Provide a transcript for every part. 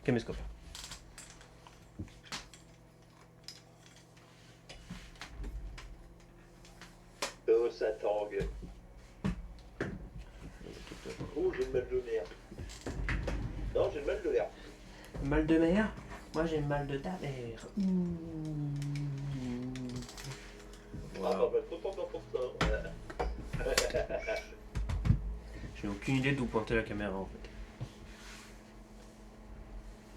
caméscope. Oh, ça tangue. Oh, j'ai le mal de mer. Non, j'ai le mal de l'air. Mal de mer? Moi j'ai mal de ta mère. Ah, bah, trop content pour ça. J'ai aucune idée d'où pointer la caméra en fait.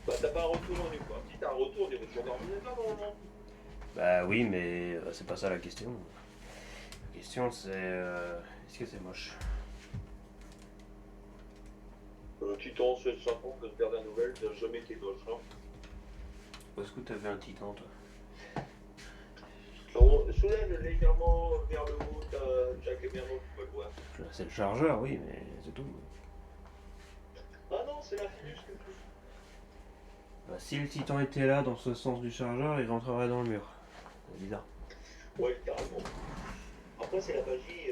Bah, t'as pas un retour en nu, quoi. Si t'as un retour, il retourne d'ordinateur, normalement. Bah oui, mais c'est pas ça la question. La question c'est est-ce que c'est moche? Titan 750, de te faire la nouvelle, t'as jamais été gauche, hein. Où est-ce que t'avais un titan toi? Alors, soulève légèrement vers le haut ta caméra, tu peux le voir. C'est le chargeur, oui, mais c'est tout. Ah non, c'est l'infinus que tu. Bah, si le titan était là dans ce sens du chargeur, il rentrerait dans le mur. C'est bizarre. Ouais, carrément. Après, c'est la magie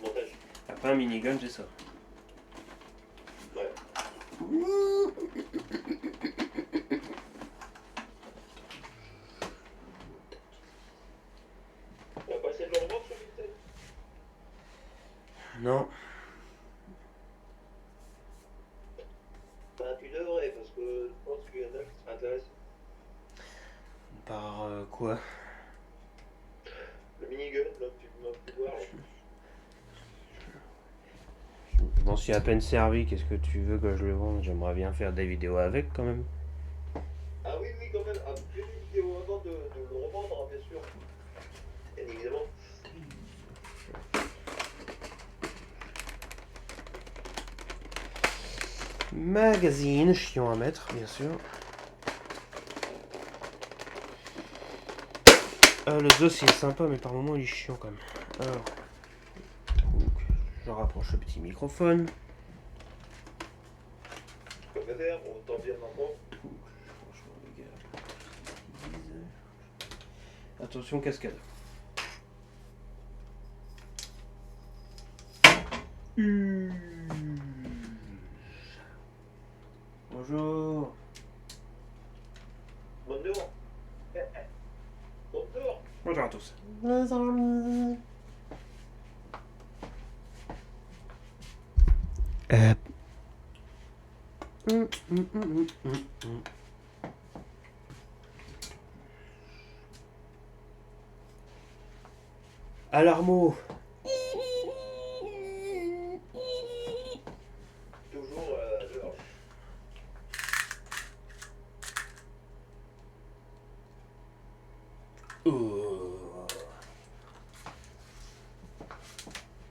montage. Après un minigun, j'ai ça. Ouais. On va passer de le revoir sur Vinted. Non. Bah, tu devrais, parce que je pense qu'il y en a qui seraient intéressés. Par quoi? Le minigun, là, que tu m'as pu voir. Là. Je m'en suis à peine servi, qu'est-ce que tu veux que je le vende? J'aimerais bien faire des vidéos avec quand même. Ah oui, oui, quand même. Ah, fais une vidéo avant de le revendre, hein, bien sûr. Bien évidemment. Magazine, chiant à mettre, bien sûr. Le Zeus il est sympa, mais par moments il est chiant quand même. Alors, je rapproche le petit microphone. Comme faire, on t'en vient maintenant. Franchement, les gars. Attention, cascade. Bonjour. Bonne dehors. Bonne dehors. Bonjour à tous. Alarmo. Toujours dehors.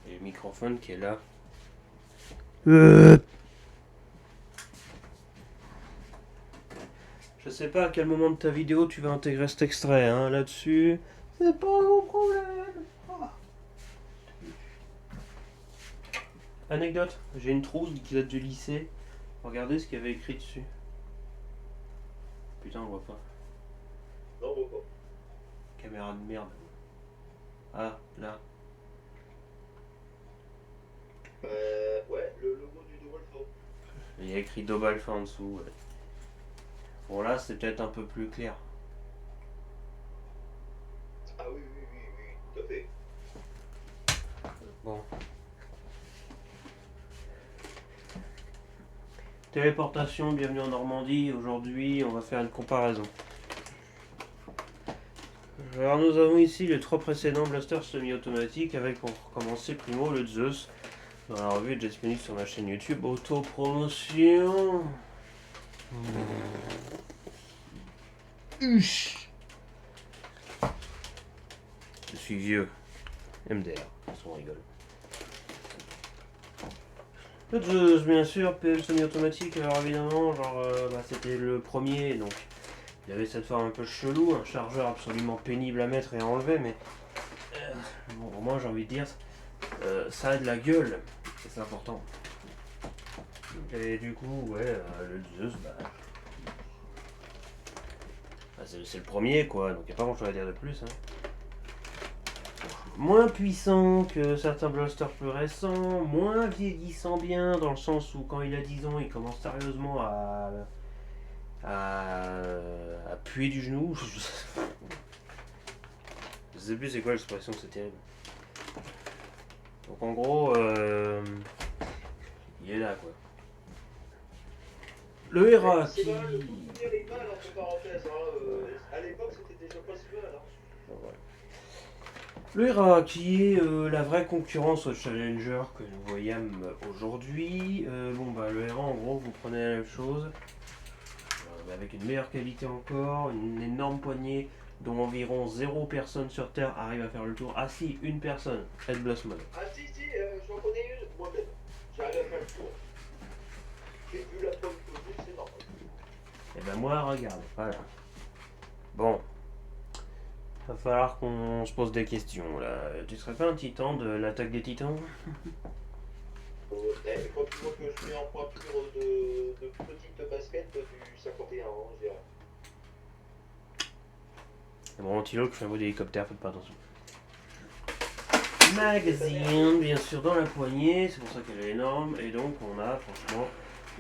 Et le microphone qui est là. Je sais pas à quel moment de ta vidéo tu vas intégrer cet extrait, hein, là-dessus. C'est pas mon problème. Ah. Anecdote, j'ai une trousse qui date du lycée. Regardez ce qu'il y avait écrit dessus. Putain, on voit pas. Non, on voit Caméra de merde. Ah, là. pas. Ouais, le logo du Double Faux. Il y a écrit Dobalfa en dessous. Ouais. Bon, là, c'est peut-être un peu plus clair. Ah oui, oui, oui, oui, tout à fait. Bon. Téléportation, bienvenue en Normandie. Aujourd'hui, on va faire une comparaison. Alors, nous avons ici les trois précédents blasters semi-automatiques avec, pour commencer, Primo, le Zeus. Dans la revue est disponible sur ma chaîne YouTube. Autopromotion. Je suis vieux. MDR, on rigole. Le Zeus, bien sûr, PL semi-automatique, alors évidemment, genre, c'était le premier, donc il avait cette forme un peu chelou, un chargeur absolument pénible à mettre et à enlever, mais bon, au moins j'ai envie de dire, ça a de la gueule, et c'est important. Et du coup, ouais, le Zeus, c'est le premier, quoi, donc il n'y a pas grand chose à dire de plus. Hein. moins puissant que certains blasters plus récents, moins vieillissant bien, dans le sens où quand il a 10 ans, il commence sérieusement à puer du genou. Je sais plus c'est quoi l'expression, c'est terrible. Donc en gros, il est là quoi. Le Hera C'est qui... pas le premier rival entre parenthèses. À l'époque, c'était déjà pas si mal. Le Hera qui est la vraie concurrence au Challenger que nous voyons aujourd'hui. Bon bah le Hera en gros vous prenez la même chose. Avec une meilleure qualité encore, une énorme poignée dont environ 0 personnes sur Terre arrive à faire le tour. Ah si, une personne, Ed Blossman. Ah si, j'en connais une moi-même. J'arrive à faire le tour. J'ai vu la pomme que c'est normal. Et ben moi, regarde, voilà. Bon, va falloir qu'on se pose des questions là. Tu serais pas un titan de l'attaque des titans? Quand tu vois que je mets en pointure de petite basket du 51, je dirais. C'est mon antilope qui fait un mot d'hélicoptère, faites pas attention. Magazine, bien sûr, dans la poignée, c'est pour ça qu'elle est énorme, et donc on a franchement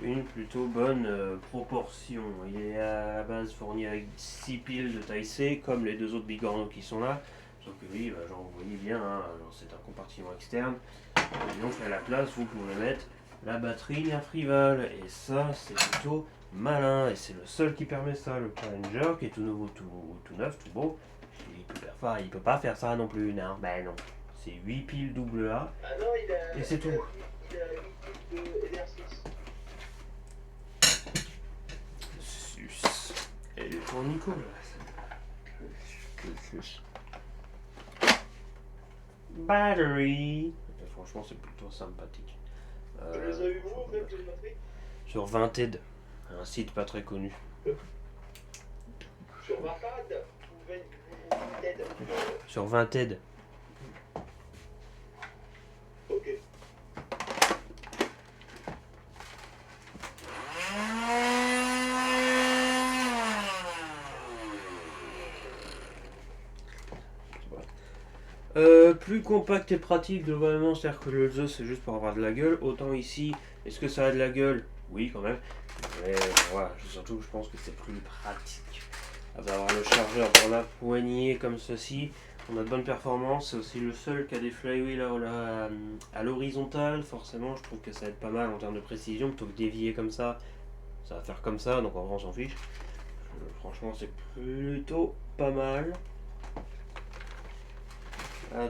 une plutôt bonne proportion. Il est à la base fourni avec 6 piles de taille C, comme les deux autres bigorneaux qui sont là, sauf que lui, bah, genre, vous voyez bien, hein, c'est un compartiment externe, et donc à la place, vous pouvez mettre la batterie nerf rival, et ça, c'est plutôt malin, et c'est le seul qui permet ça, le Challenger, qui est tout nouveau, tout neuf, tout beau. Il peut pas faire ça non plus, non, ben non. C'est 8 piles double A. Ah non, et c'est tout. Il a 8 piles de LR6. Sus. Elle est pour Nico, Battery. Et franchement, c'est plutôt sympathique. Tu les as eu où en fait, les batteries? Sur Vinted, un site pas très connu. Sur Vinted ou Vinted? Sur Vinted. Ok. Plus compact et pratique globalement, c'est-à-dire que le jeu c'est juste pour avoir de la gueule. Autant ici, est-ce que ça a de la gueule? Oui, quand même. Mais voilà, surtout je pense que c'est plus pratique. Avoir le chargeur dans la poignée comme ceci, on a de bonnes performances. C'est aussi le seul qui a des flywheels à l'horizontale. Forcément, je trouve que ça va être pas mal en termes de précision. Plutôt que dévier comme ça va faire comme ça. Donc en vrai, on s'en fiche. Franchement, c'est plutôt pas mal.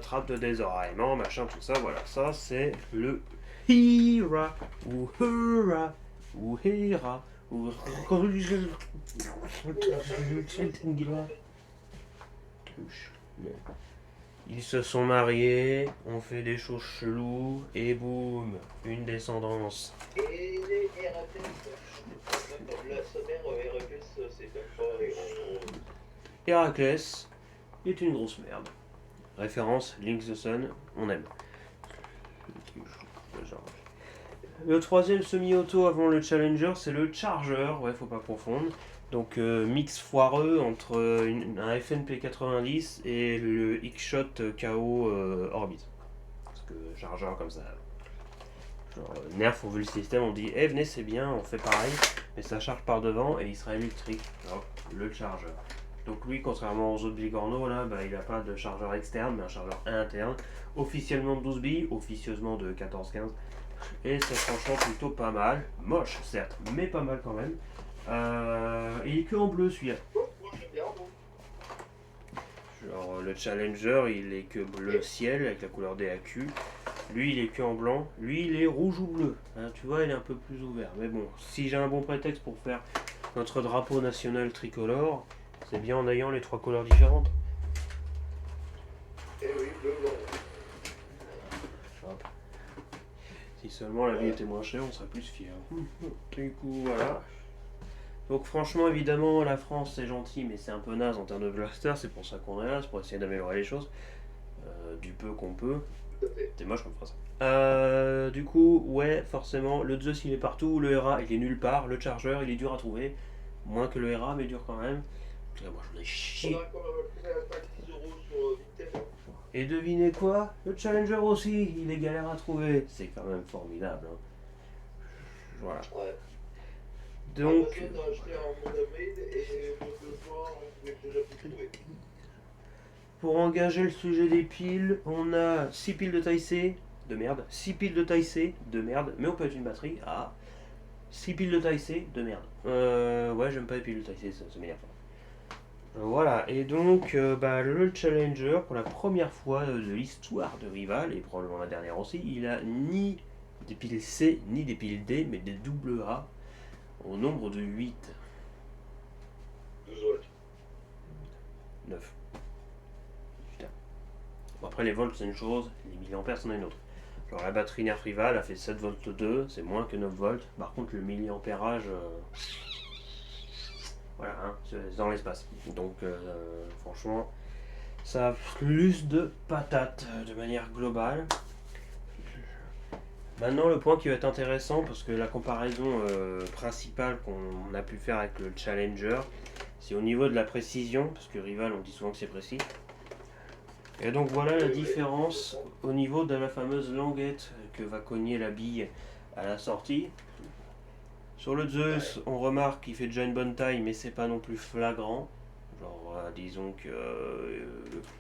Trappe de désoreillement, machin, tout ça, voilà, ça c'est le Hera, ou Hera, ou Hera, ou Ils se sont mariés, on fait des choses cheloues, et boum, une descendance. Et les Héraclès, la sommaire Héraclès, c'est même pas. Héraclès est une grosse merde. Référence, Link the Sun, on aime. Le troisième semi-auto avant le Challenger, c'est le Charger, ouais, faut pas confondre. Donc mix foireux entre un FNP 90 et le X-Shot KO Orbit. Parce que Charger comme ça. Genre, Nerf, on veut le système, on dit, venez, c'est bien, on fait pareil, mais ça charge par devant et il sera électrique. Alors, le Charger. Donc lui, contrairement aux autres bigorneaux, là, bah, il n'a pas de chargeur externe, mais un chargeur interne, officiellement de 12 billes, officieusement de 14-15. Et c'est franchement plutôt pas mal. Moche, certes, mais pas mal quand même. Et il est que en bleu, celui-là. Genre, le Challenger, il est que bleu ciel, avec la couleur des AQ. Lui, il est que en blanc. Lui, il est rouge ou bleu. Hein, tu vois, il est un peu plus ouvert. Mais bon, si j'ai un bon prétexte pour faire notre drapeau national tricolore, c'est bien en ayant les 3 couleurs différentes. Eh oui, bleu, blanc. Si seulement la vie était moins chère, on serait plus fiers. Du coup, voilà. Donc franchement, évidemment, la France c'est gentil, mais c'est un peu naze en termes de blaster, c'est pour ça qu'on est là, c'est pour essayer d'améliorer les choses. Du peu qu'on peut. C'est moche comme phrase. Du coup, ouais, forcément, le Zeus il est partout, le Hera il est nulle part, le Charger il est dur à trouver. Moins que le Hera, mais dur quand même. Moi j'en ai chié. On a quand même 10 € sur Vinted. Et devinez quoi? Le Challenger aussi, il est galère à trouver. C'est quand même formidable. Hein. Voilà. Ouais. Donc, Amazon a acheté un Honda Made et au bout de 2 mois, on pouvait déjà plus trouver. pour engager le sujet des piles, on a 6 piles de taille C, de merde. 6 piles de taille C, de merde. Mais on peut être une batterie. Ah, 6 piles de taille C, de merde. Ouais, j'aime pas les piles de taille C, ça m'énerve. Voilà, et donc bah, le Challenger, pour la première fois de l'histoire de Rival, et probablement la dernière aussi, il a ni des piles C, ni des piles D, mais des double A, au nombre de 8. 12 volts. 9. Putain. Bon, après les volts c'est une chose, les milliampères c'en est une autre. Genre la batterie Nerf Rival a fait 7 volts 2, c'est moins que 9 volts. Par contre le milliampérage, voilà, hein, c'est dans l'espace. Donc franchement, ça a plus de patates de manière globale. Maintenant, le point qui va être intéressant, parce que la comparaison principale qu'on a pu faire avec le Challenger, c'est au niveau de la précision, parce que Rival, on dit souvent que c'est précis. Et donc voilà la différence au niveau de la fameuse languette que va cogner la bille à la sortie. Sur le Zeus, on remarque qu'il fait déjà une bonne taille, mais c'est pas non plus flagrant. Genre, disons que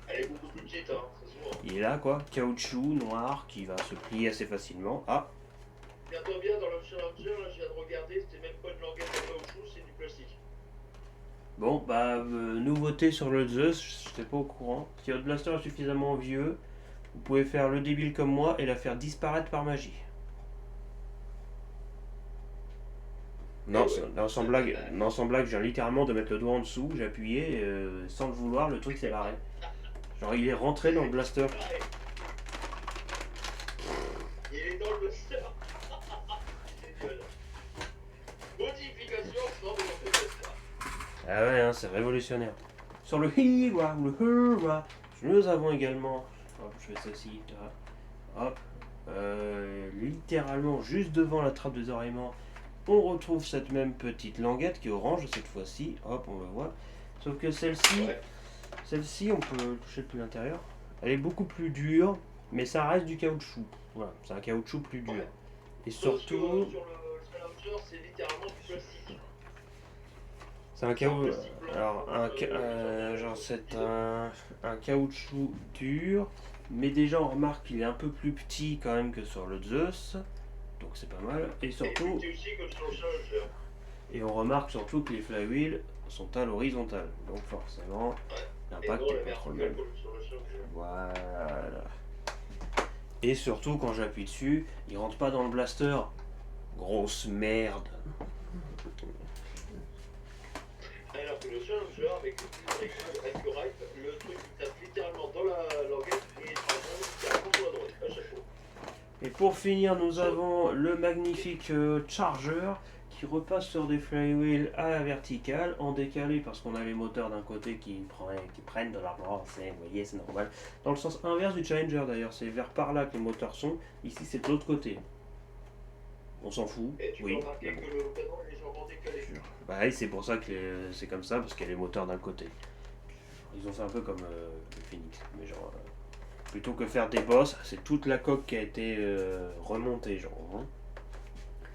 Elle est beaucoup plus petite, hein, ça se voit. il est là quoi, caoutchouc noir qui va se plier assez facilement. Ah, Regarde-toi bien dans le Challenger, là, je viens de regarder, c'était même pas une languette en caoutchouc, c'est du plastique. bon bah nouveauté sur le Zeus, je n'étais pas au courant. Si votre blaster est suffisamment vieux, vous pouvez faire le débile comme moi et la faire disparaître par magie. Non, ouais. sans blague, non, sans blague, je viens littéralement de mettre le doigt en dessous, j'ai appuyé, sans le vouloir, le truc s'est barré. Genre il est rentré dans le blaster. Ouais. Il est dans le blaster. Génial. Modification sans le blaster. Ah ouais, hein, c'est révolutionnaire. Sur le Hiwa ou le Hura, nous avons également, hop, je fais ceci, hop, littéralement juste devant la trappe des oreillements, on retrouve cette même petite languette qui est orange cette fois-ci, hop, on le voit. Sauf que celle-ci, Ouais. celle-ci, on peut toucher depuis l'intérieur. Elle est beaucoup plus dure, mais ça reste du caoutchouc. Voilà, c'est un caoutchouc plus dur. Ouais. Et Sauf que surtout, sur le Challenger, c'est littéralement du plastique. c'est un caoutchouc. Alors, genre c'est un caoutchouc dur, mais déjà on remarque qu'il est un peu plus petit quand même que sur le Zeus, donc c'est pas mal. Et Et surtout, plus petit aussi que sur le Challenger. et on remarque surtout que les flywheels sont à l'horizontale, donc forcément Et l'impact non, est la pas trop le verticale même. comme sur le Challenger. Voilà. Et surtout quand j'appuie dessus, il rentre pas dans le blaster. Grosse merde. Alors que le Challenger, avec Accurite, le truc il tape littéralement dans la languette et tu vas littéralement sur la droite à chaque fois. Et pour finir, nous avons le magnifique Charger qui repasse sur des flywheels à la verticale, en décalé parce qu'on a les moteurs d'un côté qui prennent de l'avance, vous voyez, c'est normal. Dans le sens inverse du Challenger d'ailleurs, c'est vers par là que les moteurs sont, ici c'est de l'autre côté. On s'en fout, Et tu peux oui. remarquer que le canon est légèrement décalé. Bah oui, c'est pour ça que c'est comme ça, parce qu'il y a les moteurs d'un côté. Ils ont fait un peu comme le Phoenix, mais genre, plutôt que faire des bosses, c'est toute la coque qui a été remontée, genre. Hein.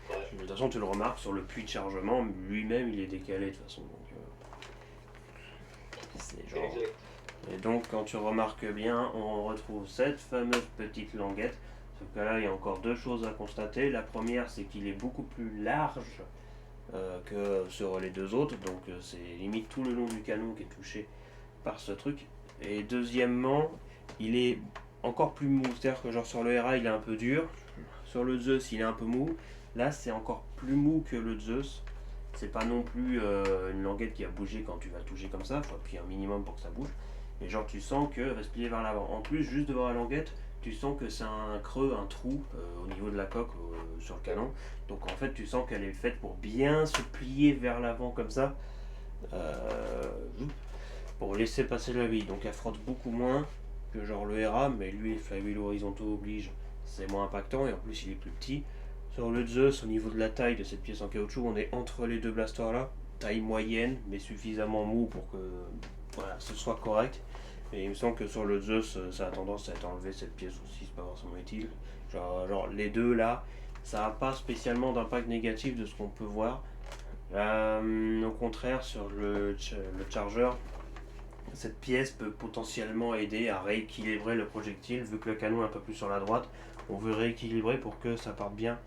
Ouais. De toute façon, tu le remarques sur le puits de chargement, lui-même il est décalé de toute façon. Donc, c'est genre. Exact. Et donc, quand tu remarques bien, on retrouve cette fameuse petite languette. Sauf que là, il y a encore deux choses à constater. La première, c'est qu'il est beaucoup plus large que sur les deux autres. Donc, c'est limite tout le long du canon qui est touché par ce truc. Et deuxièmement, il est encore plus mou. C'est-à-dire que genre sur le Hera, il est un peu dur. Sur le Zeus, il est un peu mou. Là, c'est encore plus mou que le Zeus. C'est pas non plus une languette qui va bouger quand tu vas toucher comme ça. Il faut appuyer un minimum pour que ça bouge. Mais genre, tu sens qu'elle va se plier vers l'avant. En plus, juste devant la languette, tu sens que c'est un creux, un trou au niveau de la coque sur le canon. Donc en fait, tu sens qu'elle est faite pour bien se plier vers l'avant comme ça. Pour laisser passer la bille. Donc elle frotte beaucoup moins que genre le Hera, mais lui, les flywheels horizontaux oblige, c'est moins impactant et en plus il est plus petit. Sur le Zeus, au niveau de la taille de cette pièce en caoutchouc, on est entre les deux blasters là, taille moyenne, mais suffisamment mou pour que voilà, ce soit correct. Et il me semble que sur le Zeus, ça a tendance à être enlevé cette pièce aussi, c'est pas forcément utile. Genre les deux là, ça n'a pas spécialement d'impact négatif de ce qu'on peut voir. Au contraire, sur le chargeur, cette pièce peut potentiellement aider à rééquilibrer le projectile, vu que le canon est un peu plus sur la droite. On veut rééquilibrer pour que ça parte bien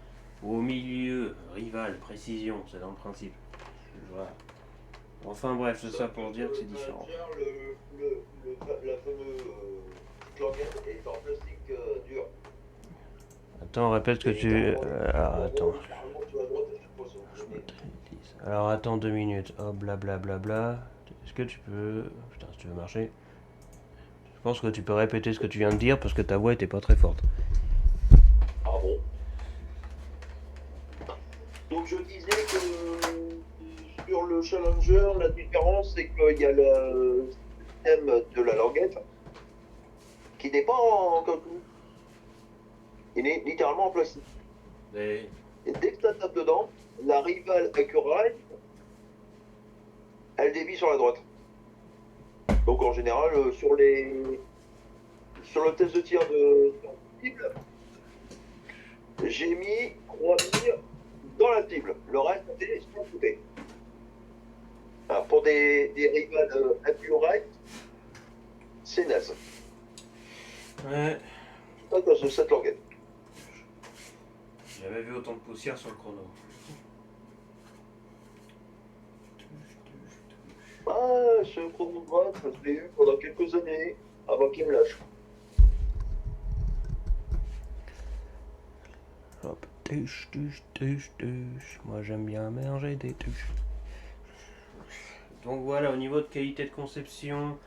au milieu. Rival, précision, c'est dans le principe. Voilà. Enfin bref, c'est ça pour dire que c'est différent. La fameuse languette est en plastique dur. Attends, répète ce que tu... attends. Carrément, tu vas à droite à chaque fois, c'est obligé. Alors attends 2 minutes. Oh blablabla. Est-ce que tu peux... Putain, si tu veux marcher. Je pense que tu peux répéter ce que tu viens de dire parce que ta voix était pas très forte. Ah bon? Donc je disais que sur le Challenger, la différence c'est qu'il y a le système de la languette qui n'est pas en coton. Il est littéralement en plastique. Et... Et dès que tu tapes dedans, la Rival Accurite, elle dévie sur la droite. Donc en général, sur le test de tir de cible, j'ai mis 3000 dans la cible. Le reste, c'est sur le côté. Alors, pour des Rival Accurite, c'est naze. Ouais. À cause de cette languette. J'ai jamais vu autant de poussière sur le chrono. Ah, ce chronographe, je l'ai eu pendant quelques années avant qu'il me lâche. Hop, tuche. Moi j'aime bien manger des tuches. Donc voilà, au niveau de qualité de conception,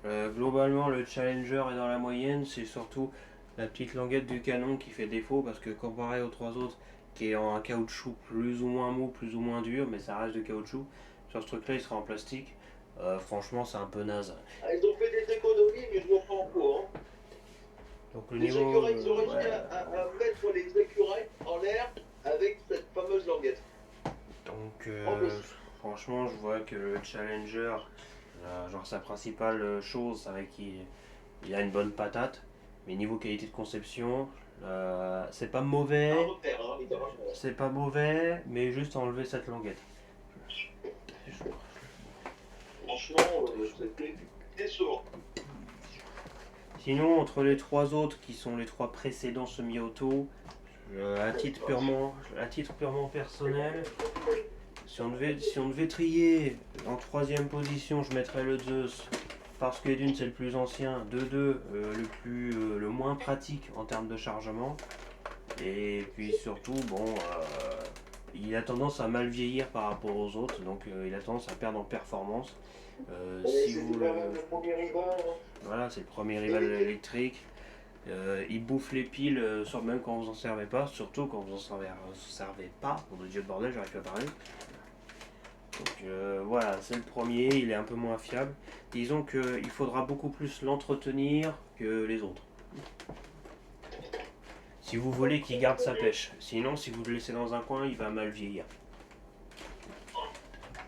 globalement le Challenger est dans la moyenne. C'est surtout la petite languette du canon qui fait défaut parce que comparé aux trois autres qui est en un caoutchouc plus ou moins mou, plus ou moins dur, mais ça reste de caoutchouc, sur ce truc là il sera en plastique. Franchement c'est un peu naze. Ah, ils ont fait des économies, mais je vois pas en quoi. Hein. Donc le Les niveau... Accurite, ils ont réussi à mettre les Accurite en l'air avec cette fameuse languette. Donc franchement je vois que le Challenger, genre sa principale chose c'est vrai qu'il a une bonne patate, mais niveau qualité de conception, c'est pas mauvais, Un repère, hein, littéralement. c'est pas mauvais, mais juste enlever cette languette. Franchement, c'était décevant. Sinon entre les trois autres qui sont les trois précédents semi-auto, à titre purement personnel, si on devait trier en troisième position, je mettrais le Zeus parce que d'une c'est le plus ancien, de deux le moins pratique en termes de chargement, et puis surtout bon il a tendance à mal vieillir par rapport aux autres, donc il a tendance à perdre en performance. Si vous le premier rival. Hein. Voilà, c'est le premier rival électrique. Il bouffe les piles, même quand vous en servez pas, surtout quand vous en servez pas. Pour le dieu de bordel, j'arrive plus à parler. Donc voilà, c'est le premier, il est un peu moins fiable. Disons qu'il faudra beaucoup plus l'entretenir que les autres. Si vous voulez qu'il garde sa pêche. Sinon, si vous le laissez dans un coin, il va mal vieillir.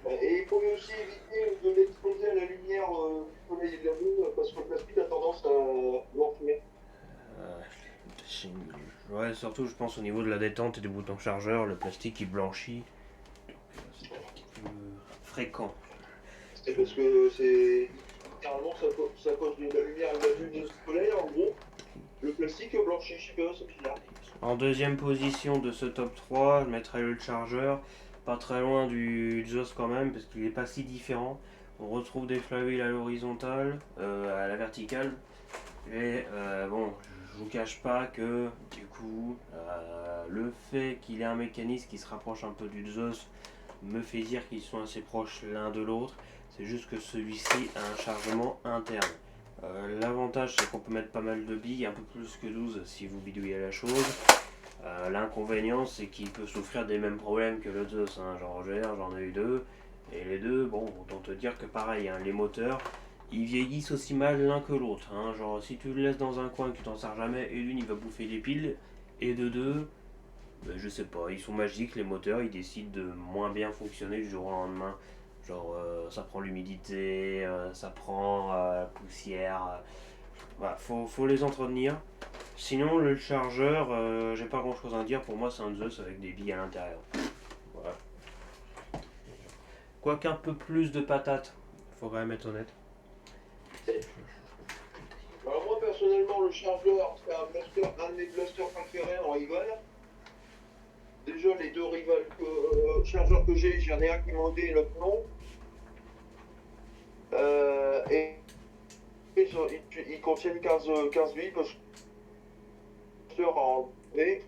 Et il faut aussi éviter de l'exposer à la lumière du soleil et de la lune parce que le plastique a tendance à l'enfumer. Ouais, surtout je pense au niveau de la détente et des boutons chargeurs, le plastique il blanchit. C'est un petit peu fréquent. C'est parce que c'est. Carrément, c'est à cause de la lumière et de la lune du soleil, en gros. Le plastique blanchit, je sais pas, c'est bizarre. En deuxième position de ce top 3, je mettrais le Charger, pas très loin du Zeus quand même, parce qu'il n'est pas si différent. On retrouve des flywheels à l'horizontale, à la verticale, et bon, je vous cache pas que du coup, le fait qu'il ait un mécanisme qui se rapproche un peu du Zeus me fait dire qu'ils sont assez proches l'un de l'autre. C'est juste que celui-ci a un chargement interne. L'avantage c'est qu'on peut mettre pas mal de billes, un peu plus que 12 si vous bidouillez la chose. L'inconvénient c'est qu'il peut souffrir des mêmes problèmes que le Zeus, hein. Genre j'en ai eu deux, et les deux, bon, autant te dire que pareil, hein, les moteurs, ils vieillissent aussi mal l'un que l'autre, hein. Genre si tu le laisses dans un coin que tu t'en sers jamais, et d'une il va bouffer des piles, et de deux, je sais pas, ils sont magiques les moteurs, ils décident de moins bien fonctionner du jour au lendemain. Genre, ça prend l'humidité, ça prend la poussière. Voilà, faut les entretenir. Sinon, le chargeur, j'ai pas grand chose à dire. Pour moi, c'est un Zeus avec des billes à l'intérieur. Voilà. Quoique un peu plus de patates, faut quand même être honnête. Alors moi personnellement le chargeur c'est un de mes blasters préférés en rival. Déjà les deux rival chargeurs que j'ai, j'en ai un qui est modé et l'autre non. Et ils contiennent 15 billes parce que le blaster a enlevé,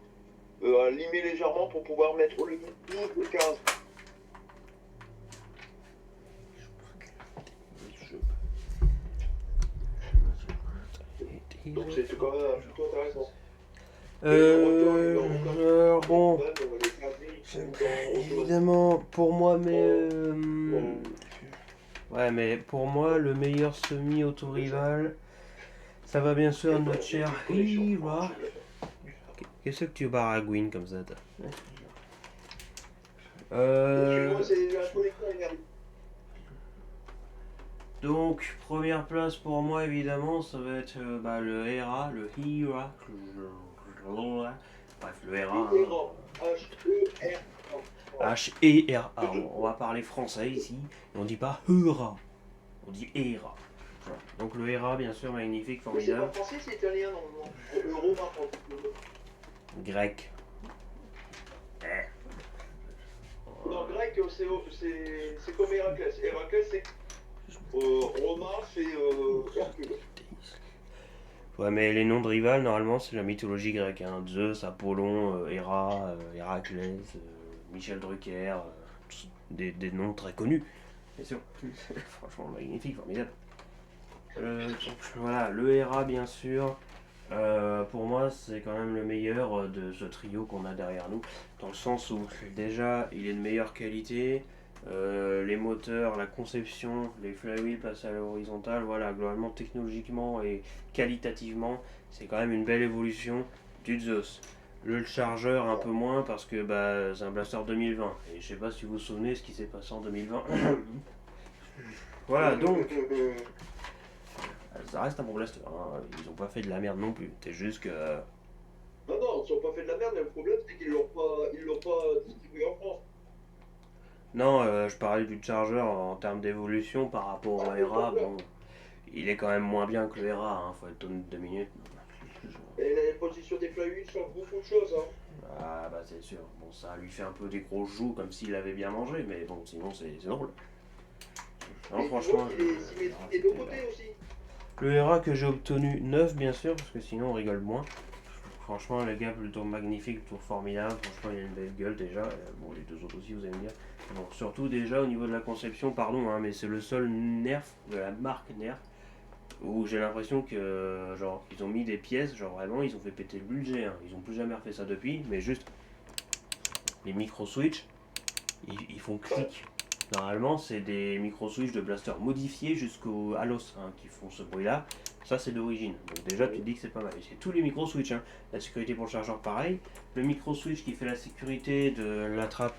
a limé légèrement pour pouvoir mettre au lieu de 12 ou 15. Donc c'est quand même plutôt intéressant. Bon, évidemment, pour moi, ouais, mais pour moi, le meilleur semi-auto-rival, ça va bien sûr à notre cher Hira. Qu'est-ce que tu baragouines comme ça, toi? Donc, première place pour moi, évidemment, ça va être le Hera, le Hira. Bref, le Hera. H-E-R-A. On va parler français ici. Et on dit pas Hera. On dit Hera. Voilà. Donc, le Hera, bien sûr, magnifique, formidable. C'est pas français, c'est italien, normalement. Le romain, Grec. Non, grec, c'est comme Héraclès. Héraclès, c'est. Romain, c'est Hercule. Ouais, mais les noms de rivales, normalement, c'est la mythologie grecque. Hein. Zeus, Apollon, Héra, Héraclès, Michel Drucker. Des noms très connus, bien sûr. Franchement, magnifique, formidable. Donc, voilà, le Héra, bien sûr. Pour moi, c'est quand même le meilleur de ce trio qu'on a derrière nous, dans le sens où déjà il est de meilleure qualité, les moteurs, la conception, les flywheels passés à l'horizontale, voilà, globalement technologiquement et qualitativement, c'est quand même une belle évolution du Zeus. Le chargeur un peu moins parce que c'est un blaster 2020 et je sais pas si vous vous souvenez ce qui s'est passé en 2020. Voilà, donc ça reste un bon blaster, hein. Ils ont pas fait de la merde non plus, c'est juste que Non, ils n'ont pas fait de la merde, mais le problème c'est qu'ils l'ont pas distribué en France. non, je parlais du chargeur en termes d'évolution par rapport au Hera. Bon, il est quand même moins bien que le Hera, hein, faut être honnête 2 minutes. Et la position des flywheels change beaucoup de choses. Hein. Ah bah c'est sûr, bon ça lui fait un peu des gros joues comme s'il avait bien mangé, mais bon sinon c'est drôle. Non, franchement, il est symétrique des deux côtés aussi. Le Hera que j'ai obtenu 9 bien sûr, parce que sinon on rigole moins. Franchement, le gars plutôt magnifique, plutôt formidable. Franchement, il a une belle gueule déjà. Bon, les deux autres aussi, vous allez me dire. Bon, surtout déjà au niveau de la conception, pardon, hein, mais c'est le seul Nerf de la marque Nerf où j'ai l'impression que, genre, ils ont mis des pièces, genre vraiment, ils ont fait péter le budget. Hein. Ils ont plus jamais refait ça depuis, mais juste les micro-switch, ils font clic. Normalement, c'est des micro-switch de blaster modifiés jusqu'au Halos hein, qui font ce bruit-là. Ça, c'est d'origine. Donc, déjà, tu te dis que c'est pas mal. Et c'est tous les micro-switch. Hein. La sécurité pour le chargeur, pareil. Le micro-switch qui fait la sécurité de la trappe,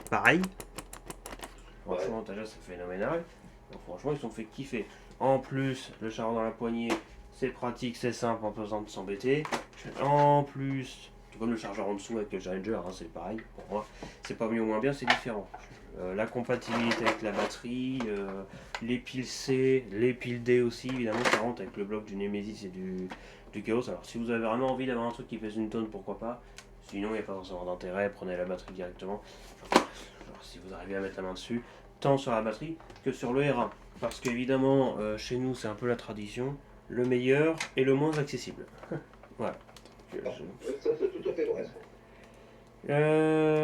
pareil. Franchement, déjà, c'est phénoménal. Donc, franchement, ils sont fait kiffer. En plus, le chargeur dans la poignée, c'est pratique, c'est simple, en besoin de s'embêter. En plus, tout comme le chargeur en dessous avec le Challenger, hein, c'est pareil pour moi. C'est pas mieux ou moins bien, c'est différent. La compatibilité avec la batterie, les piles C, les piles D aussi, évidemment, ça rentre avec le bloc du Nemesis et du Chaos. Alors, si vous avez vraiment envie d'avoir un truc qui pèse une tonne, pourquoi pas. Sinon, il n'y a pas forcément d'intérêt, prenez la batterie directement. Alors, si vous arrivez à mettre la main dessus, tant sur la batterie que sur le R1. Parce qu'évidemment, chez nous, c'est un peu la tradition, le meilleur et le moins accessible. Voilà. Ça, c'est tout à fait vrai.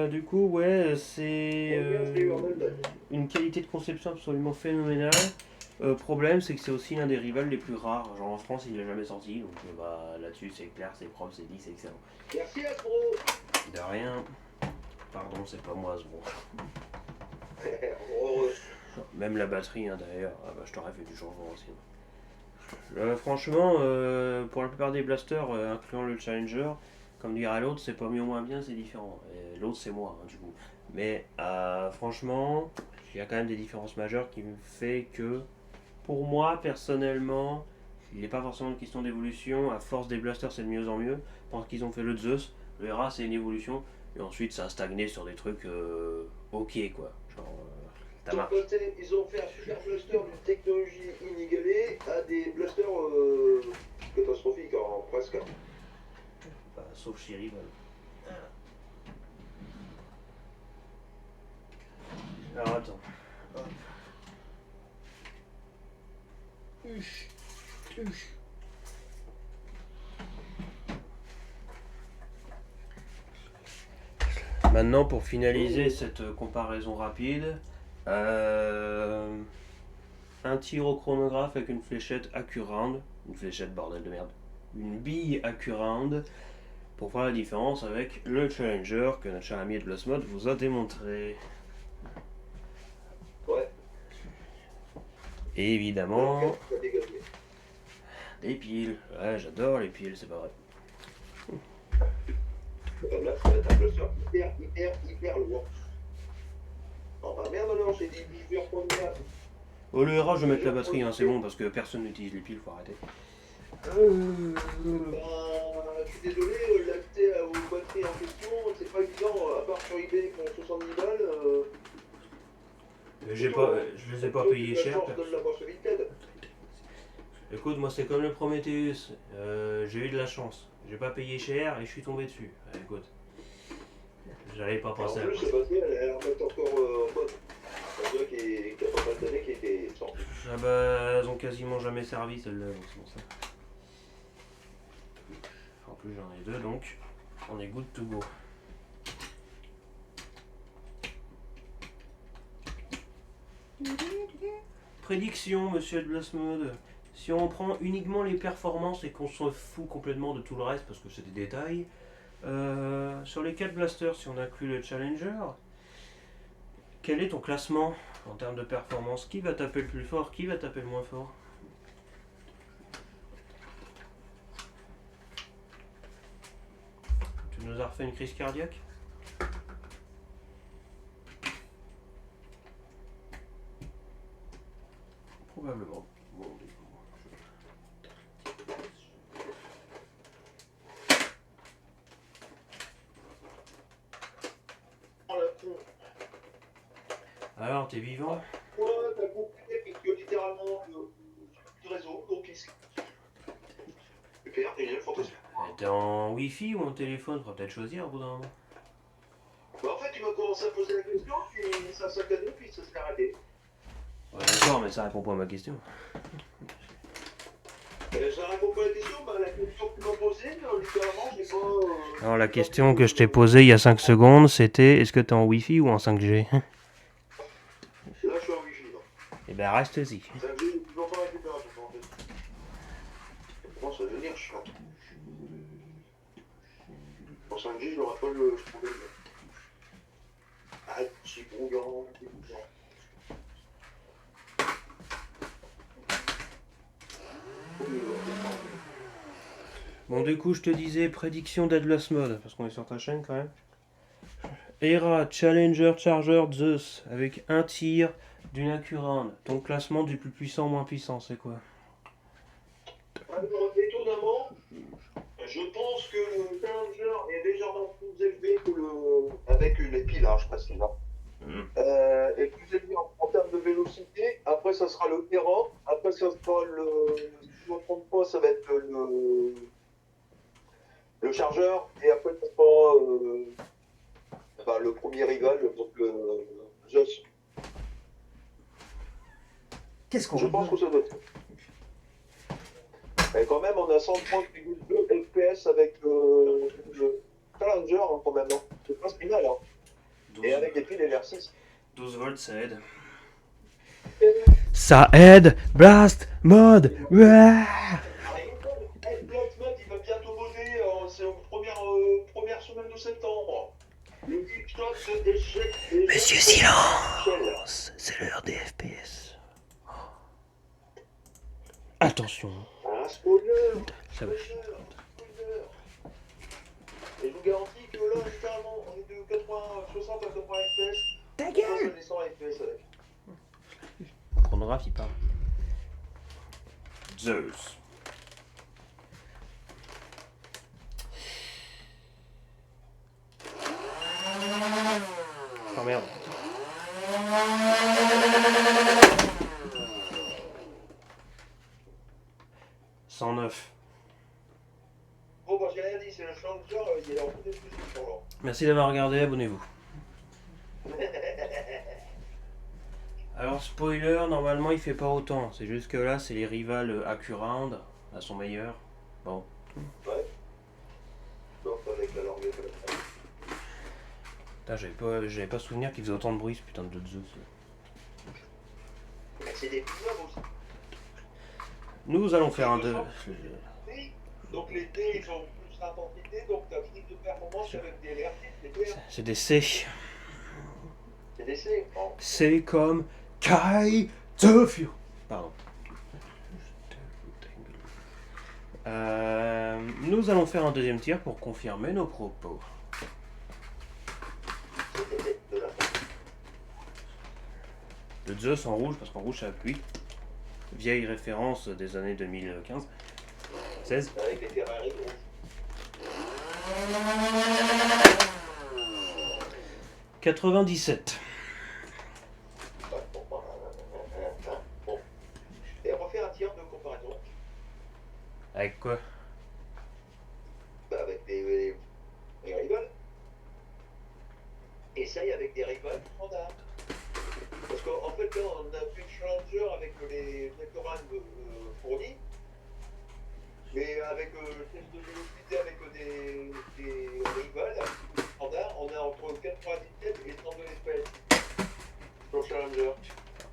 Du coup, ouais, c'est une qualité de conception absolument phénoménale. Problème, c'est que c'est aussi l'un des rivals les plus rares. Genre en France, il n'est jamais sorti, donc là-dessus, c'est clair, c'est propre, c'est dit, c'est excellent. Merci Astro. De rien. Pardon, c'est pas moi, ce bon. Même la batterie, hein, d'ailleurs. Ah bah, je t'aurais fait du changement aussi. Franchement, pour la plupart des blasters, incluant le Challenger, comme dirait l'autre, c'est pas mieux ou moins bien, c'est différent. Et l'autre, c'est moi, hein, du coup. Mais franchement, il y a quand même des différences majeures qui me fait que, pour moi, personnellement, il n'est pas forcément une question d'évolution. À force des blasters, c'est de mieux en mieux. Je pense qu'ils ont fait le Zeus. Le Hera, c'est une évolution. Et ensuite, ça a stagné sur des trucs ok, quoi. Genre, ça D'un marche. côté, ils ont fait un super blaster d'une technologie inégalée à des blasters catastrophiques, hein, presque. Bah, sauf Shirivan. Alors, attends. Hop. Maintenant, pour finaliser cette comparaison rapide, un tir au chronographe avec une fléchette AccuRound, une fléchette bordel de merde, une bille AccuRound, pour voir la différence avec le Challenger que notre cher ami Edblossmod vous a démontré. Ouais. Et évidemment, Ça a dégagé. les piles. Ouais, j'adore les piles, c'est pas vrai. Là, ça va être un blaster hyper lourd. Oh bah merde alors, j'ai dit plusieurs premières. Oh, le Hera, je vais mettre la batterie, hein, c'est bon, parce que personne n'utilise les piles, faut arrêter. Je suis désolé, l'accès aux batteries en question, c'est pas évident, à part sur eBay pour 70 balles. Je les ai pas payés cher. Écoute, moi c'est comme le Prometheus, j'ai eu de la chance. J'ai pas payé cher et je suis tombé dessus. Écoute, j'avais pas pensé à En plus, ça. cette batterie, elle a l'air d'être encore bonne. On dirait qu'il y a pas mal d'années qui était sortie. Ah bah, elles ont quasiment jamais servi celle-là, donc c'est pour ça. En plus j'en ai deux, donc on est good to go. Prédiction, monsieur Edblossmod. Si on prend uniquement les performances et qu'on s'en fout complètement de tout le reste parce que c'est des détails, sur les 4 blasters, si on inclut le Challenger, quel est ton classement en termes de performance? Qui va taper le plus fort? Qui va taper le moins fort? Tu nous as refait une crise cardiaque? Probablement. Bon, du coup, alors, t'es vivant? Ouais, t'as compris, parce que littéralement, le réseau, donc ici. Super, génial, fantastique. T'es en Wi-Fi ou en téléphone? Faudra peut-être choisir au bout d'un moment. Bah, en fait, tu m'as commencé à poser la question, puis ça s'est saccadé, puis ça s'est arrêté. Ouais, d'accord, mais ça répond pas à ma question. Ça répond pas à la question, bah, la question que tu m'as posée, littéralement, j'ai pas. Alors, la question que je t'ai posée il y a 5 secondes, c'était est-ce que t'es en Wi-Fi ou en 5G? Là, je suis en Wi-Fi, là. Eh ben, reste-y. 5G, j'ai toujours pas récupéré, en fait. Comment ça va devenir chiant? En 5G, je n'aurai pas le problème. Ah, c'est brouillant, c'est brouillant. Bon, du coup, je te disais prédiction d'Edblossmod, parce qu'on est sur ta chaîne quand même. Hera, Challenger, Charger, Zeus, avec un tir d'une AccuRound. Ton classement du plus puissant au moins puissant, c'est quoi? Alors, étonnamment, je pense que le Challenger est légèrement plus élevé que le. Avec les pilages, précis, là. Est plus élevé en termes de vélocité. Après, ça sera le Hera. Après, ça sera le. Si je ne me trompe pas, ça va être le chargeur. Et après, ça sera le premier rival, donc le Zeus. Qu'est-ce qu'on Je pense que ça doit être. Et quand même, on a 130,2 FPS avec le Challenger, hein, quand même. C'est pas si mal, hein. 12, Et avec des piles LR6. 12 volts, ça aide. Ça aide! Blast Mode! Blast Mode, il va bientôt poser, c'est aux premières semaines de septembre. Le TikTok d'échec. Monsieur Silence! C'est l'heure des FPS. Attention! Un spoiler! Ça va. Spoiler! Et je vous garantis que là, littéralement, on est de 60 à 80 FPS. Ta gueule! On passe à des 100 FPS avec. chronographe, il parle. Zeus. Oh merde. « 109. Bon, bah, j'ai rien dit, c'est le Challenger, il est en bonne position là. Merci d'avoir regardé, abonnez-vous. Alors spoiler, normalement il fait pas autant, c'est juste que là c'est les rivales AccuRound à son meilleur. Bon. Ouais. Sauf avec la languette comme ça. Putain, j'avais pas souvenir qu'il faisait autant de bruit ce putain de Zeus. C'est des pinottes aussi. Nous allons faire un deux. Donc les D ils ont plus d'intensité, donc ta prise de performance avec des LRT, c'est clair. C'est des C. C'est des C. Bon. C'est comme Kai the Fury. Pardon. Nous allons faire un deuxième tir pour confirmer nos propos. Le Zeus en rouge, parce qu'en rouge ça appuie. Vieille référence des années 2015. 16. Avec les Ferrari rouges. 97. Bon. Et refait un tir de comparaison. Avec quoi? Bah, avec des rivals. Essaye avec des rivals standards. Parce qu'en fait, là, on a fait le Challenger avec les Vectorans fournis. Mais avec le test de vélocité avec des rivals standards, on a entre 97 et 32 espèces sur le Challenger.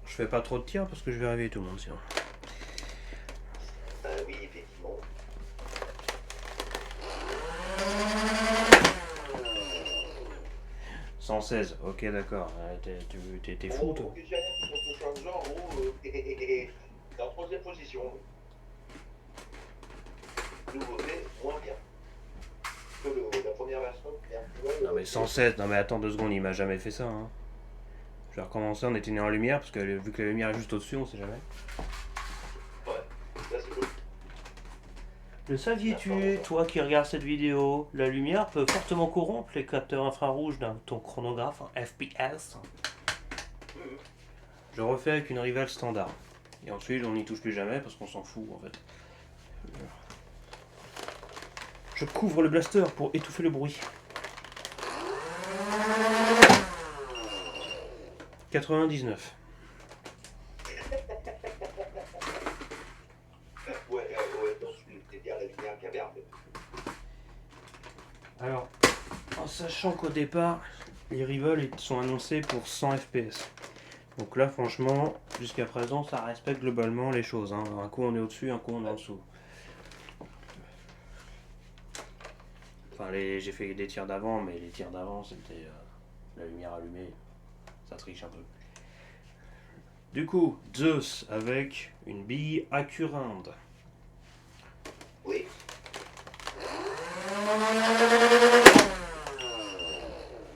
Je fais pas trop de tirs parce que je vais réveiller tout le monde sinon. Oui, effectivement. « 116, ok d'accord. T'es fou toi. Donc, les Canadiens qui sont au Challenger, en gros, t'es en troisième position. Nouveauté, moins bien. Que la première version. Non mais 116, non mais attends 2 secondes, il m'a jamais fait ça. Hein. Je vais recommencer, on était né en lumière, parce que vu que la lumière est juste au-dessus, on sait jamais. Ouais, là c'est cool. Le saviez-tu, toi qui regardes cette vidéo, la lumière peut fortement corrompre les capteurs infrarouges d'un ton chronographe en FPS. Je refais avec une rivale standard. Et ensuite, on n'y touche plus jamais parce qu'on s'en fout en fait. Je couvre le blaster pour étouffer le bruit. 99. Ouais, donc c'était bien la lumière qui avait armé. Alors, en sachant qu'au départ, les rivals sont annoncés pour 100 FPS. Donc là, franchement, jusqu'à présent, ça respecte globalement les choses. Hein. Un coup on est au-dessus, un coup on est en dessous. Enfin, j'ai fait des tirs d'avant, mais les tirs d'avant, c'était la lumière allumée. Ça triche un peu. Du coup, Zeus avec une bille AccuRound. Oui.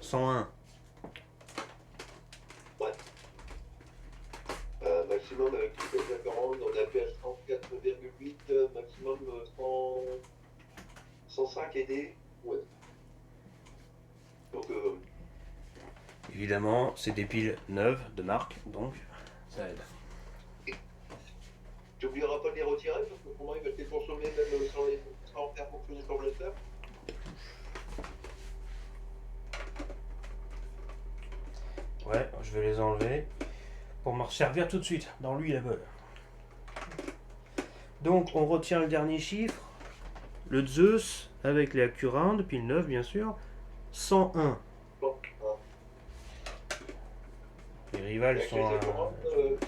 101. Ouais. Maximum avec les Vectorans, on a fait 34,8, maximum 105 aidés. Ouais. Donc, Évidemment, c'est des piles neuves de marque, donc ça aide. tu n'oublieras pas de les retirer parce que pour moi, ils veulent les consommer même sans faire fonctionner ton blaster. Ouais, je vais les enlever pour me servir tout de suite dans l'huile à bol. Donc on retient le dernier chiffre, le Zeus avec les AccuRound, pile 9 bien sûr, 101. Bon, Les rivales avec sont les à... Vectorans,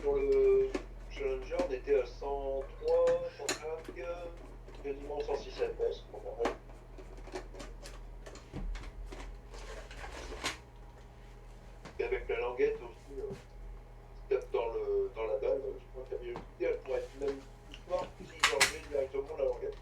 sur le Challenger, on était à 103, 105, quasiment 106 FPS. Et avec la languette aussi, tape dans la balle, je crois que la vélocité, elle pourrait être même plus forte si j'enlevais directement la languette.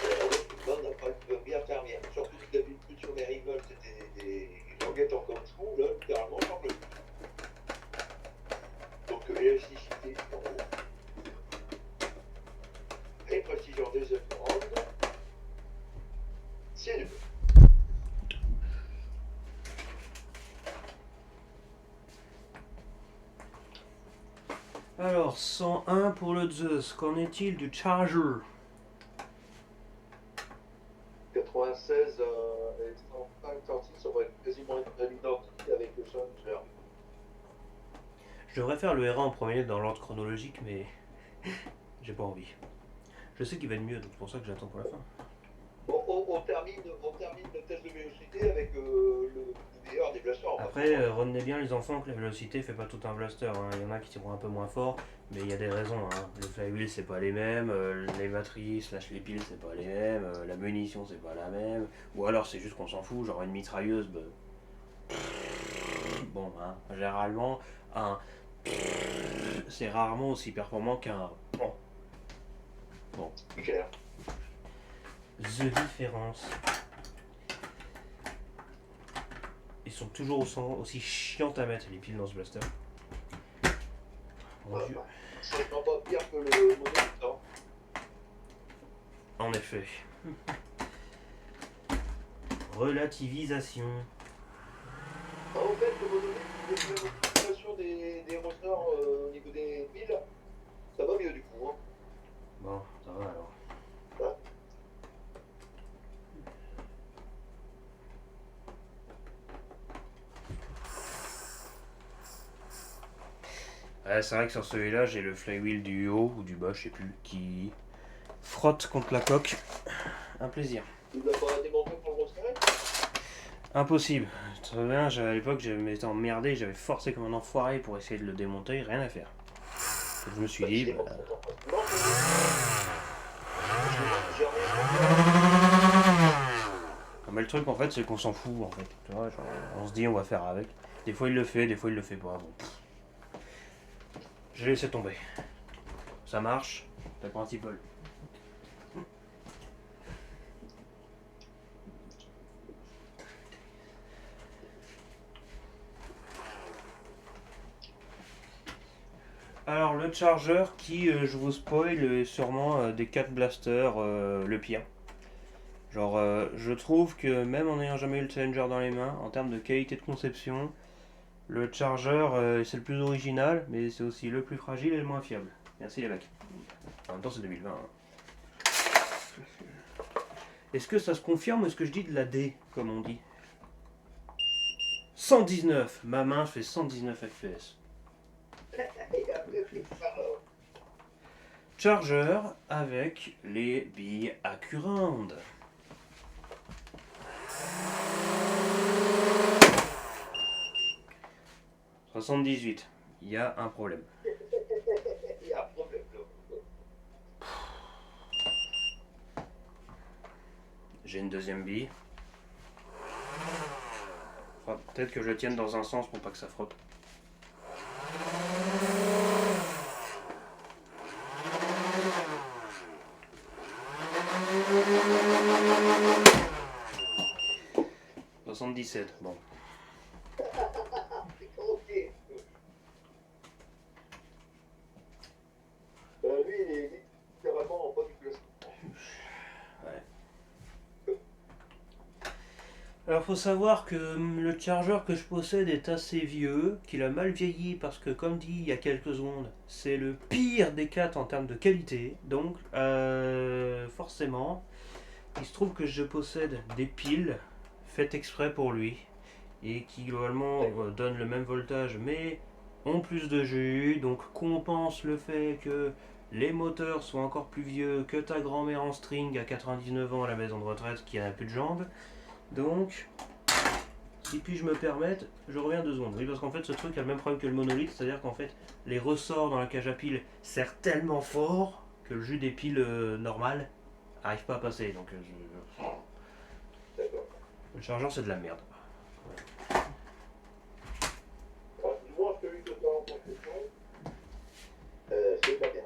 La languette toute bonne, après, elle peut bien servir. Surtout si d'habitude sur les rivals, c'était des languettes en caoutchouc, là, littéralement, sans le Alors, 101 pour le Zeus. Qu'en est-il du Charger? 96 et 105, 106, on va quasiment être à l'identique avec le Challenger. Je devrais faire le R1 en premier dans l'ordre chronologique, mais j'ai pas envie. Je sais qu'il va être mieux, donc c'est pour ça que j'attends pour la fin. Bon, on termine le test de vélocité avec le meilleur des blasters. Après, retenez bien les enfants que la vélocité fait pas tout un blaster. Hein. Il y en a qui tirent un peu moins fort, mais il y a des raisons. Hein. Le flywheel c'est pas les mêmes, les matrices, les piles c'est pas les mêmes, la munition c'est pas la même. Ou alors c'est juste qu'on s'en fout, genre une mitrailleuse, bah, bon, hein, généralement, un c'est rarement aussi performant qu'un bon. C'est clair. The différence. Ils sont toujours aussi chiantes à mettre les piles dans ce blaster. Mon Dieu. C'est pas pire que le monolithe. Hein. En effet. Relativisation. Ah, en fait, le monolithe, l'utilisation des ressorts au niveau des piles, ça va mieux du coup. Hein. Bon, ça va alors. Ouais. Ouais, c'est vrai que sur celui-là, j'ai le flywheel du haut ou du bas, je sais plus, qui frotte contre la coque. Un plaisir. Tu l'as pas démonté pour le resserrer? Impossible. Très bien, à l'époque, je m'étais emmerdé, j'avais forcé comme un enfoiré pour essayer de le démonter, rien à faire. Donc, je me suis dit, bah, mais le truc en fait, c'est qu'on s'en fout en fait. Tu vois, genre, on se dit, on va faire avec. Des fois, il le fait, des fois, il le fait pas. Bon, j'ai laissé tomber. Ça marche, c'est le principal. Alors le Charger qui, je vous spoil, est sûrement des 4 blasters le pire. Genre je trouve que même en n'ayant jamais eu le Challenger dans les mains, en termes de qualité de conception, le Charger c'est le plus original, mais c'est aussi le plus fragile et le moins fiable. Merci les mecs. En même temps c'est 2020. Hein. Est-ce que ça se confirme ou est-ce que je dis de la D, comme on dit? 119, ma main fait 119 FPS. Charger avec les billes Accurand. « 78, il y a un problème. Il y a un problème là. J'ai une deuxième bille. Peut-être que je le tienne dans un sens pour pas que ça frotte. « 77, bon. Lui, il est littéralement en bas du classement. Ouais. Alors faut savoir que le Charger que je possède est assez vieux, qu'il a mal vieilli parce que comme dit il y a quelques secondes, c'est le pire des 4 en termes de qualité. Donc forcément, il se trouve que je possède des piles faites exprès pour lui et qui globalement donnent le même voltage mais ont plus de jus, donc compense le fait que les moteurs soient encore plus vieux que ta grand-mère en string à 99 ans à la maison de retraite qui a plus de jambes. Donc, si puis-je me permettre, je reviens 2 secondes. Oui, parce qu'en fait, ce truc a le même problème que le monolithe, c'est-à-dire qu'en fait, les ressorts dans la cage à piles serrent tellement fort que le jus des piles normales n'arrive pas à passer. Donc, le chargeur, c'est de la merde. Moi, celui que tu as en possession, c'est pas bien.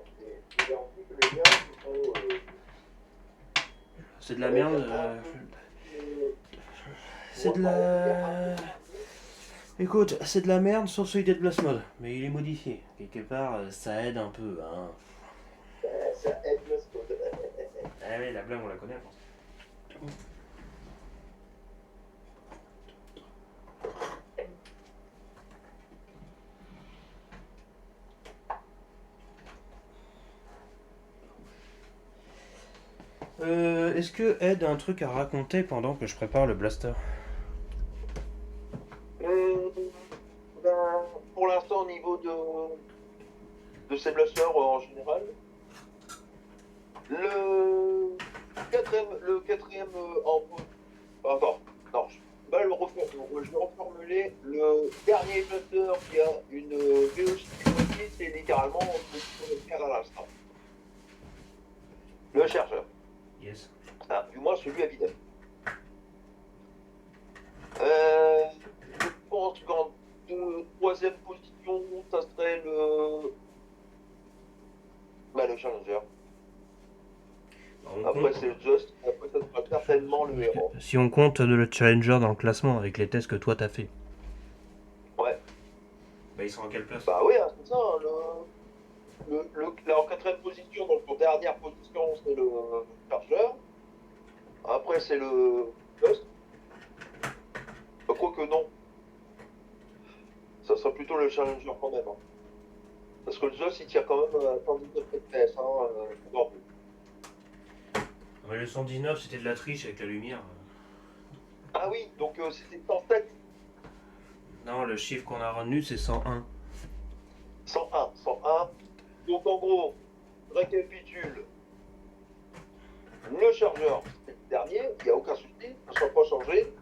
J'ai garanti que les miens sont. C'est de la merde. C'est de la. Écoute, c'est de la merde sur celui d'Ed Blast Mode, mais il est modifié. Quelque part, ça aide un peu. Hein. Ça aide le spot. Ah oui, la blague, on la connaît, je pense. est-ce que Ed a un truc à raconter pendant que je prépare le blaster? Ben, pour l'instant, au niveau de ces blasters en général, le quatrième enfin, non, je vais reformuler. Le dernier blaster qui a une vélocité modifiée, c'est littéralement ce qu'on peut faire à l'instant. Le chargeur. Yes. Ah, du moins celui à vide. Je pense qu'en troisième position, ça serait le Challenger. Après, c'est le Just. Après, ça sera certainement le Hero. Si on compte le Challenger dans le classement avec les tests que toi t'as fait. Ouais. Bah, ils sont en quelle place? Bah oui, hein, c'est ça. Là, en quatrième position, donc en dernière position, c'est le Charger. Après, c'est le Just. Bah, quoique non. Ça sera plutôt le Challenger quand même. Hein. Parce que le Just, il tire quand même à 119 FPS. Voire plus. Mais le 119, c'était de la triche avec la lumière. Ah oui, donc c'était 107. Non, le chiffre qu'on a retenu, c'est 101. 101. Donc en gros, je récapitule. Le chargeur, c'est le dernier, il n'y a aucun souci, ça ne sera pas changé.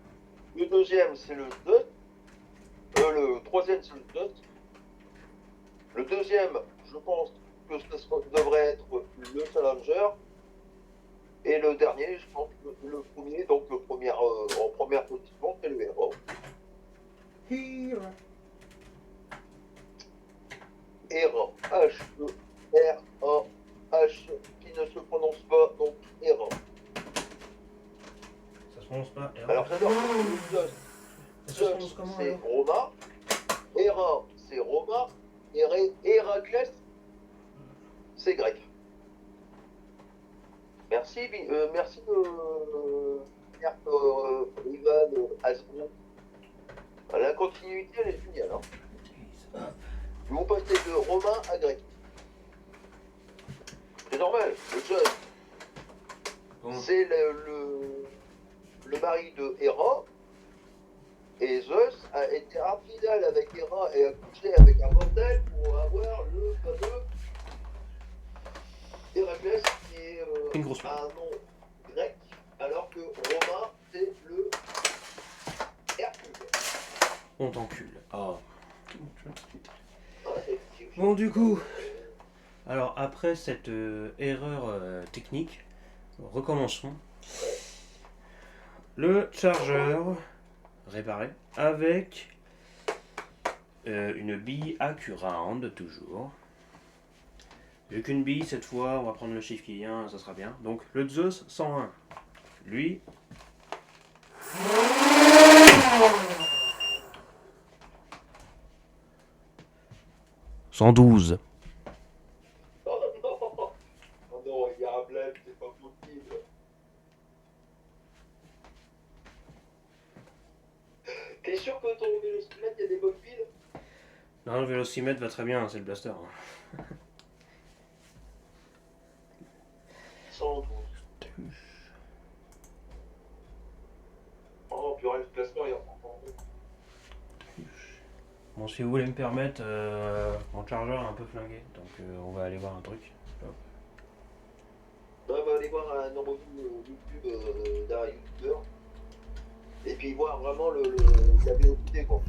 Le deuxième, c'est le Dust. Le troisième, c'est le Dust. Le deuxième, je pense que ça devrait être le Challenger. Et le dernier, je pense que le premier, donc en première position, c'est le Hero. Hero. H-E-R-A-H, qui ne se prononce pas, donc Hero. Ça se prononce pas. Alors j'adore le Just. Just, c'est Roma. Hera, c'est Roma. Héraclès, c'est grec. Merci, merci Ivan Asbron. La continuité, elle est géniale. Hein. Ils vont passer de romain à grec. C'est normal. Le Just, c'est le mari de Héra. Et Zeus a été infidèle avec Héra et a couché avec un mortel pour avoir le fameux Héraclès qui est un nom grec, alors que romain c'est le Hercule. On t'encule. Oh. Ouais, Bon, du coup, alors après cette erreur technique, recommençons. Le chargeur réparé avec une bille Accurand toujours. Vu qu'une bille cette fois, on va prendre le chiffre qui vient, ça sera bien. Donc le Zeus 101. Lui. « 112. Oh non, oh non, il y a un blême, c'est pas possible. T'es sûr que ton vélocimètre, il y a des bonnes piles? Non, le vélocimètre va très bien, c'est le blaster. 112. Oh, purée, le classement, il y a encore. Bon, si vous voulez me permettre, mon chargeur est un peu flingué, donc on va aller voir un truc. On va aller voir un review YouTube d'un youtubeur. Et puis voir vraiment la vélocité, quoi.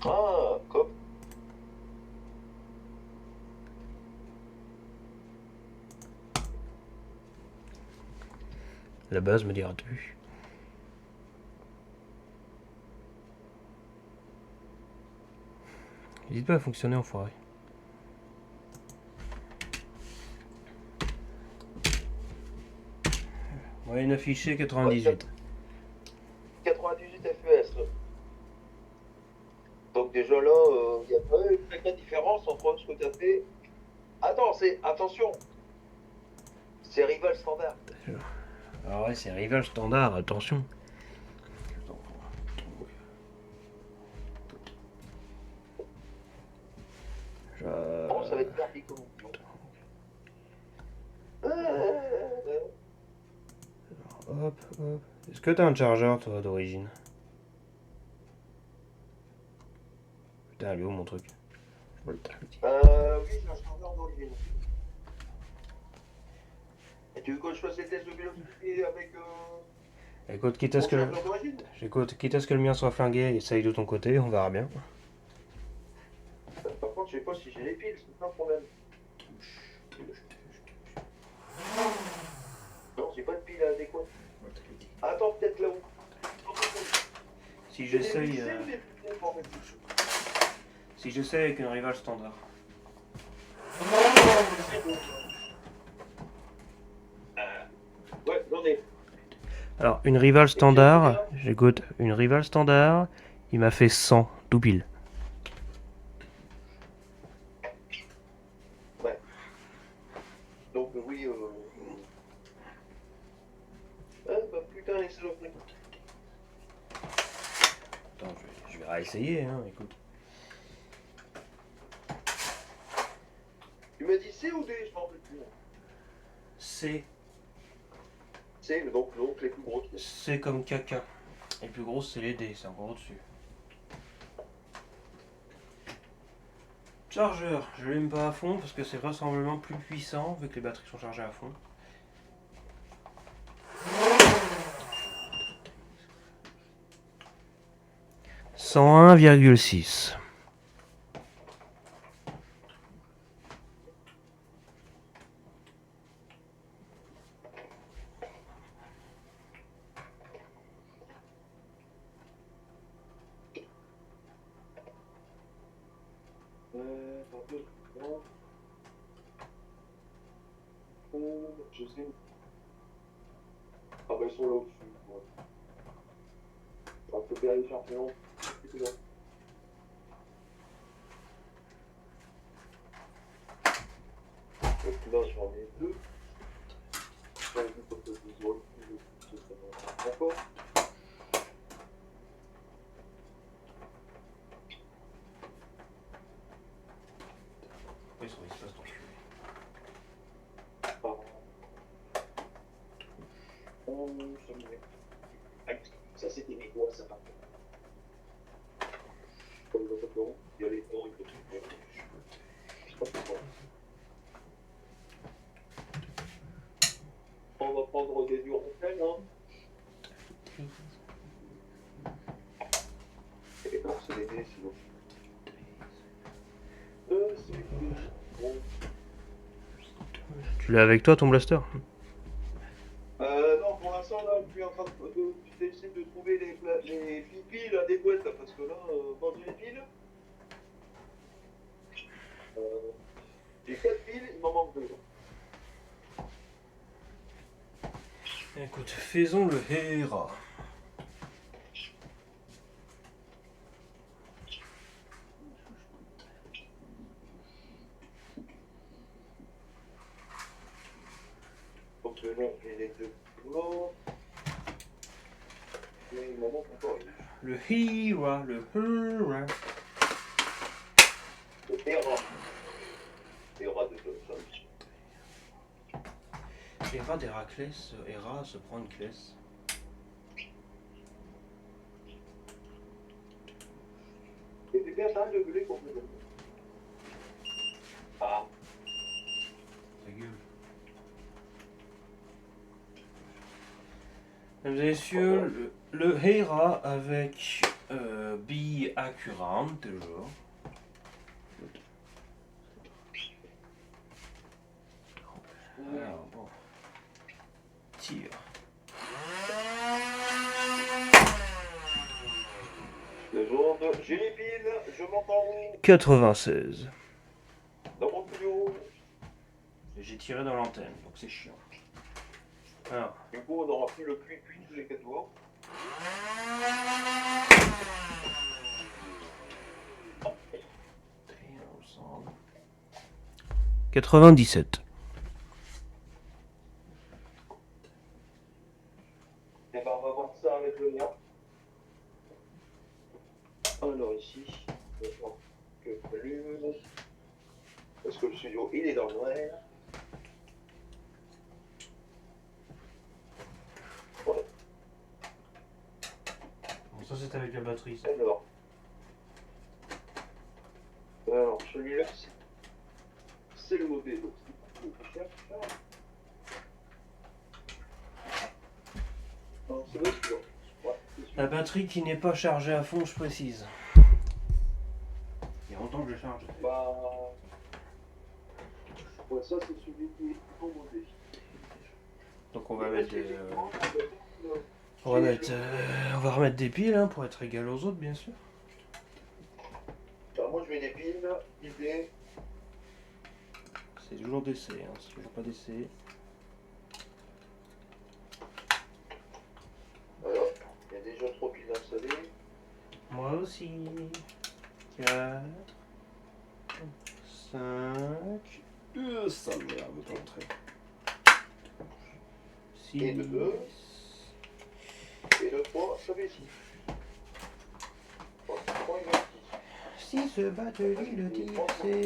Ah, cop. La base me dira plus. N'hésite pas à fonctionner, enfoiré. Moyenne affichée 98. 98 FPS. Donc déjà là, il n'y a pas eu une grande différence entre ce que tu as fait. Attends, attention. C'est rival standard. Ah ouais, c'est rival standard, attention. hop, hop. Est-ce que t'as un chargeur, toi, d'origine? Putain, elle est où mon truc? Oui, c'est un chargeur d'origine. Et tu veux que je fasse les tests de vélocité avec Écoute, quitte à mon ce que chargeur d'origine? le mien soit flingué, essaye de ton côté, on verra bien. Par contre, je sais pas si j'ai les piles, c'est pas un problème. Non, j'ai pas de piles adéquates. Attends, peut-être là-haut. Si J'ai des j'essaye, lycées ou des lycées, en fait. si j'essaye avec une rival standard. Ouais, j'en ai. Alors, une rival standard, j'écoute, une rival standard, il m'a fait 100, tout pile. Ouais. Donc, oui, ah, bah putain, les saloperies. Attends, je vais réessayer, hein, écoute. Tu m'as dit C ou D, je m'en rappelle plus. C, C, donc les plus grosses. C comme caca. Les plus grosses, c'est les D, c'est encore au-dessus. Chargeur, je l'aime pas à fond parce que c'est vraisemblablement plus puissant vu que les batteries sont chargées à fond. « 101,6. Pardon, non. Oh, je sais. Ah bah ils sont là au-dessus. Ouais. On peut bien aller chercher non. C'est là. Donc là j'en ai deux. J'en ai deux pour que je vois le encore. Oui, sur l'espace d'enculé. Ah. Oh, ça me met. Ça c'était mes doigts, ça par contre. Comme le bâton, il y a les dents et le truc. Je sais pas pourquoi. On va prendre des duracell, hein. Et non, c'est les dés sinon. C'est les dés. Bon. Tu l'as avec toi ton blaster? Non, pour l'instant, là, je suis en train d'essayer de trouver les piles adéquates, là, parce que là, quand j'ai les piles, j'ai 4 piles, il m'en manque 2. Écoute, faisons le Hera. Donc là, j'ai les deux blancs. Mais il m'en manque encore une. Le Hera, le Hera. Le Hera. Hera de Johnson. Hera d'Héraclès, Hera se prend une classe. Et t'es bien sage de gueuler pour me donner. Ah. Ta gueule. Mesdames et messieurs, le Hera avec billes accurante toujours. Alors bon. Tire. Seconde, j'ai les piles, je m'entends où 96. dans mon tuyau. J'ai tiré dans l'antenne, donc c'est chiant. Alors. Du coup, on n'aura plus le cuit tous les 4 tours. 97. Et ben, on va voir ça avec le mien. Alors ici, je vois que volume. Parce que le studio, il est dans le noir. c'est avec la batterie. Ça. Alors celui-là, c'est le mauvais. Donc, non, c'est vrai, c'est bon. Ouais, La batterie qui n'est pas chargée à fond, je précise. Il y a longtemps que je charge. Bah. Ouais, ça, c'est celui qui est non mauvais. Donc on va mettre des. On va remettre des piles hein, pour être égal aux autres, bien sûr. Alors, moi, je mets des piles, idée. C'est toujours d'essai, hein. C'est toujours pas d'essai. Alors, il y a déjà 3 piles installées. Moi aussi. 4, 5. Ça me va vous montrer. 6. Et de 2. Et de 3, ça fait 6. 3, il y a 6. 6 batteries de type C.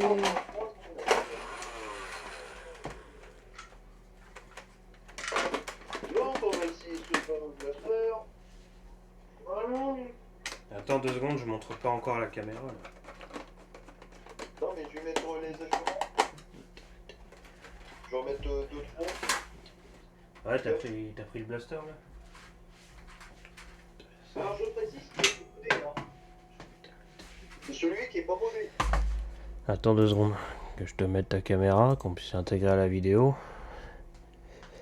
Donc, on va essayer ce fameux blaster. Voilà. Attends 2 secondes, je montre pas encore la caméra là. Non, mais je vais mettre les assurances. Je vais en mettre 2 de fond. Ouais, t'as pris le blaster là. Alors, je précise qu'il est mauvais, hein. C'est celui qui est pas mauvais. Attends 2 secondes, que je te mette ta caméra, qu'on puisse intégrer à la vidéo.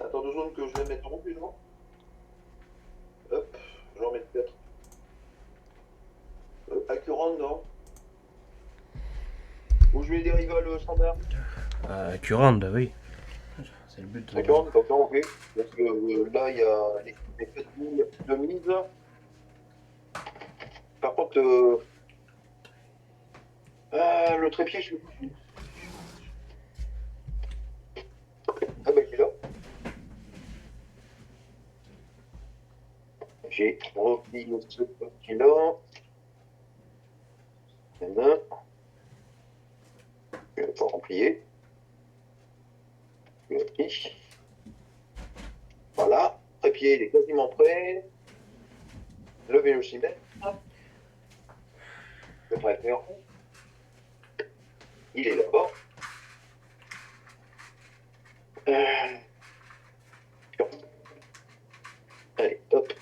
Attends 2 secondes que je vais mettre en plus, non? Hop, je vais en mettre 4. Accurant, non? Ou je mets des rivales standards? Current, oui. C'est le but. Accurant, d'accord, ok. Parce que là, il y a les 4000 de mise. Par contre, le trépied, je l'ai pas vu. Ah bah il est là. J'ai rempli ce petit-là. Maintenant, je vais pas remplir. Vérifie. Voilà, trépied il est quasiment prêt. Le vélocimètre. Le tracteur. Il est là-bas. Allez, hop.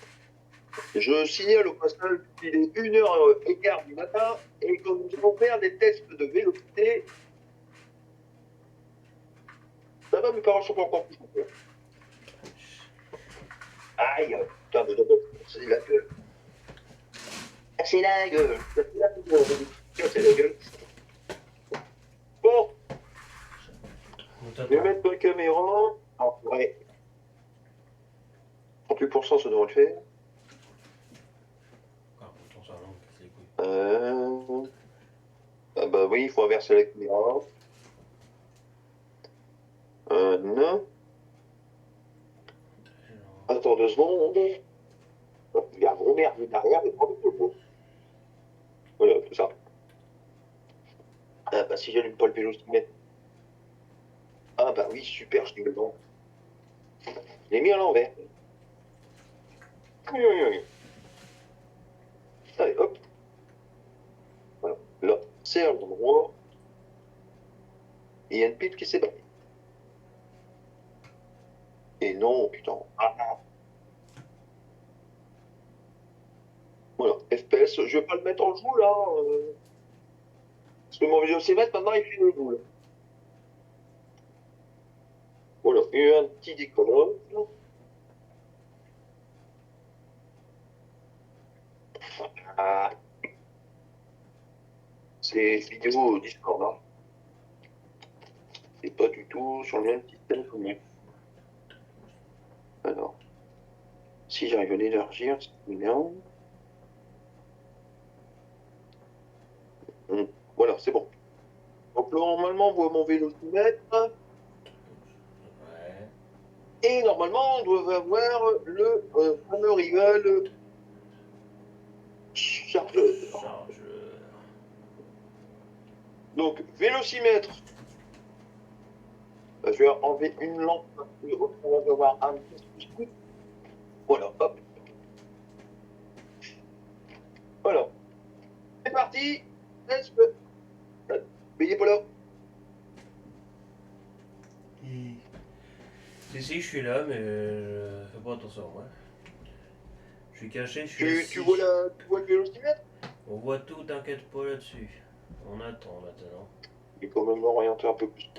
Je signale au passage qu'il est 1h15 du matin et que nous allons faire des tests de vélocité. Ça va, mes parents sont pas encore plus coupés. Aïe, putain, mais d'abord, c'est la gueule. C'est la gueule. C'est la gueule. Bon, je vais mettre ma caméra. Alors, ouais. 38%, ça devrait le faire. Ah bah oui, il faut inverser la caméra. Non. Attends 2 secondes. Il y a un gros merde derrière, mais pas du tout. Voilà, tout ça. Ah bah si j'allume pas le vélocimètre. Ah bah oui, super, je dis le bon. Je l'ai mis à l'envers. Oui, oui, oui. Allez, hop. Voilà. Là, c'est à l'endroit. Et il y a une pile qui s'est barrée. Et non, putain. Ah. Voilà, FPS, je vais pas le mettre en joue là. Parce que mon vélocimètre maintenant il fait le joue là. Voilà, il y a eu un petit décollage. Ah. C'est vidéo Discord là. C'est pas du tout sur le même système que moi. Alors, si j'arrive à l'élargir, c'est bien. Voilà, c'est bon. Donc là, normalement, on voit mon vélocimètre. Ouais. Et normalement, on doit avoir le fameux rival chargeur. Donc, vélocimètre. Je vais enlever une lampe. On va avoir un petit. Voilà, hop. Voilà. C'est parti. Let's go. Mais il est pas là. Si, je suis là, mais je fais pas attention à moi. Je suis caché, je suis assis. Tu vois le vélocimètre? On voit tout, t'inquiète pas là-dessus. On attend maintenant. Il est quand même orienté un peu plus.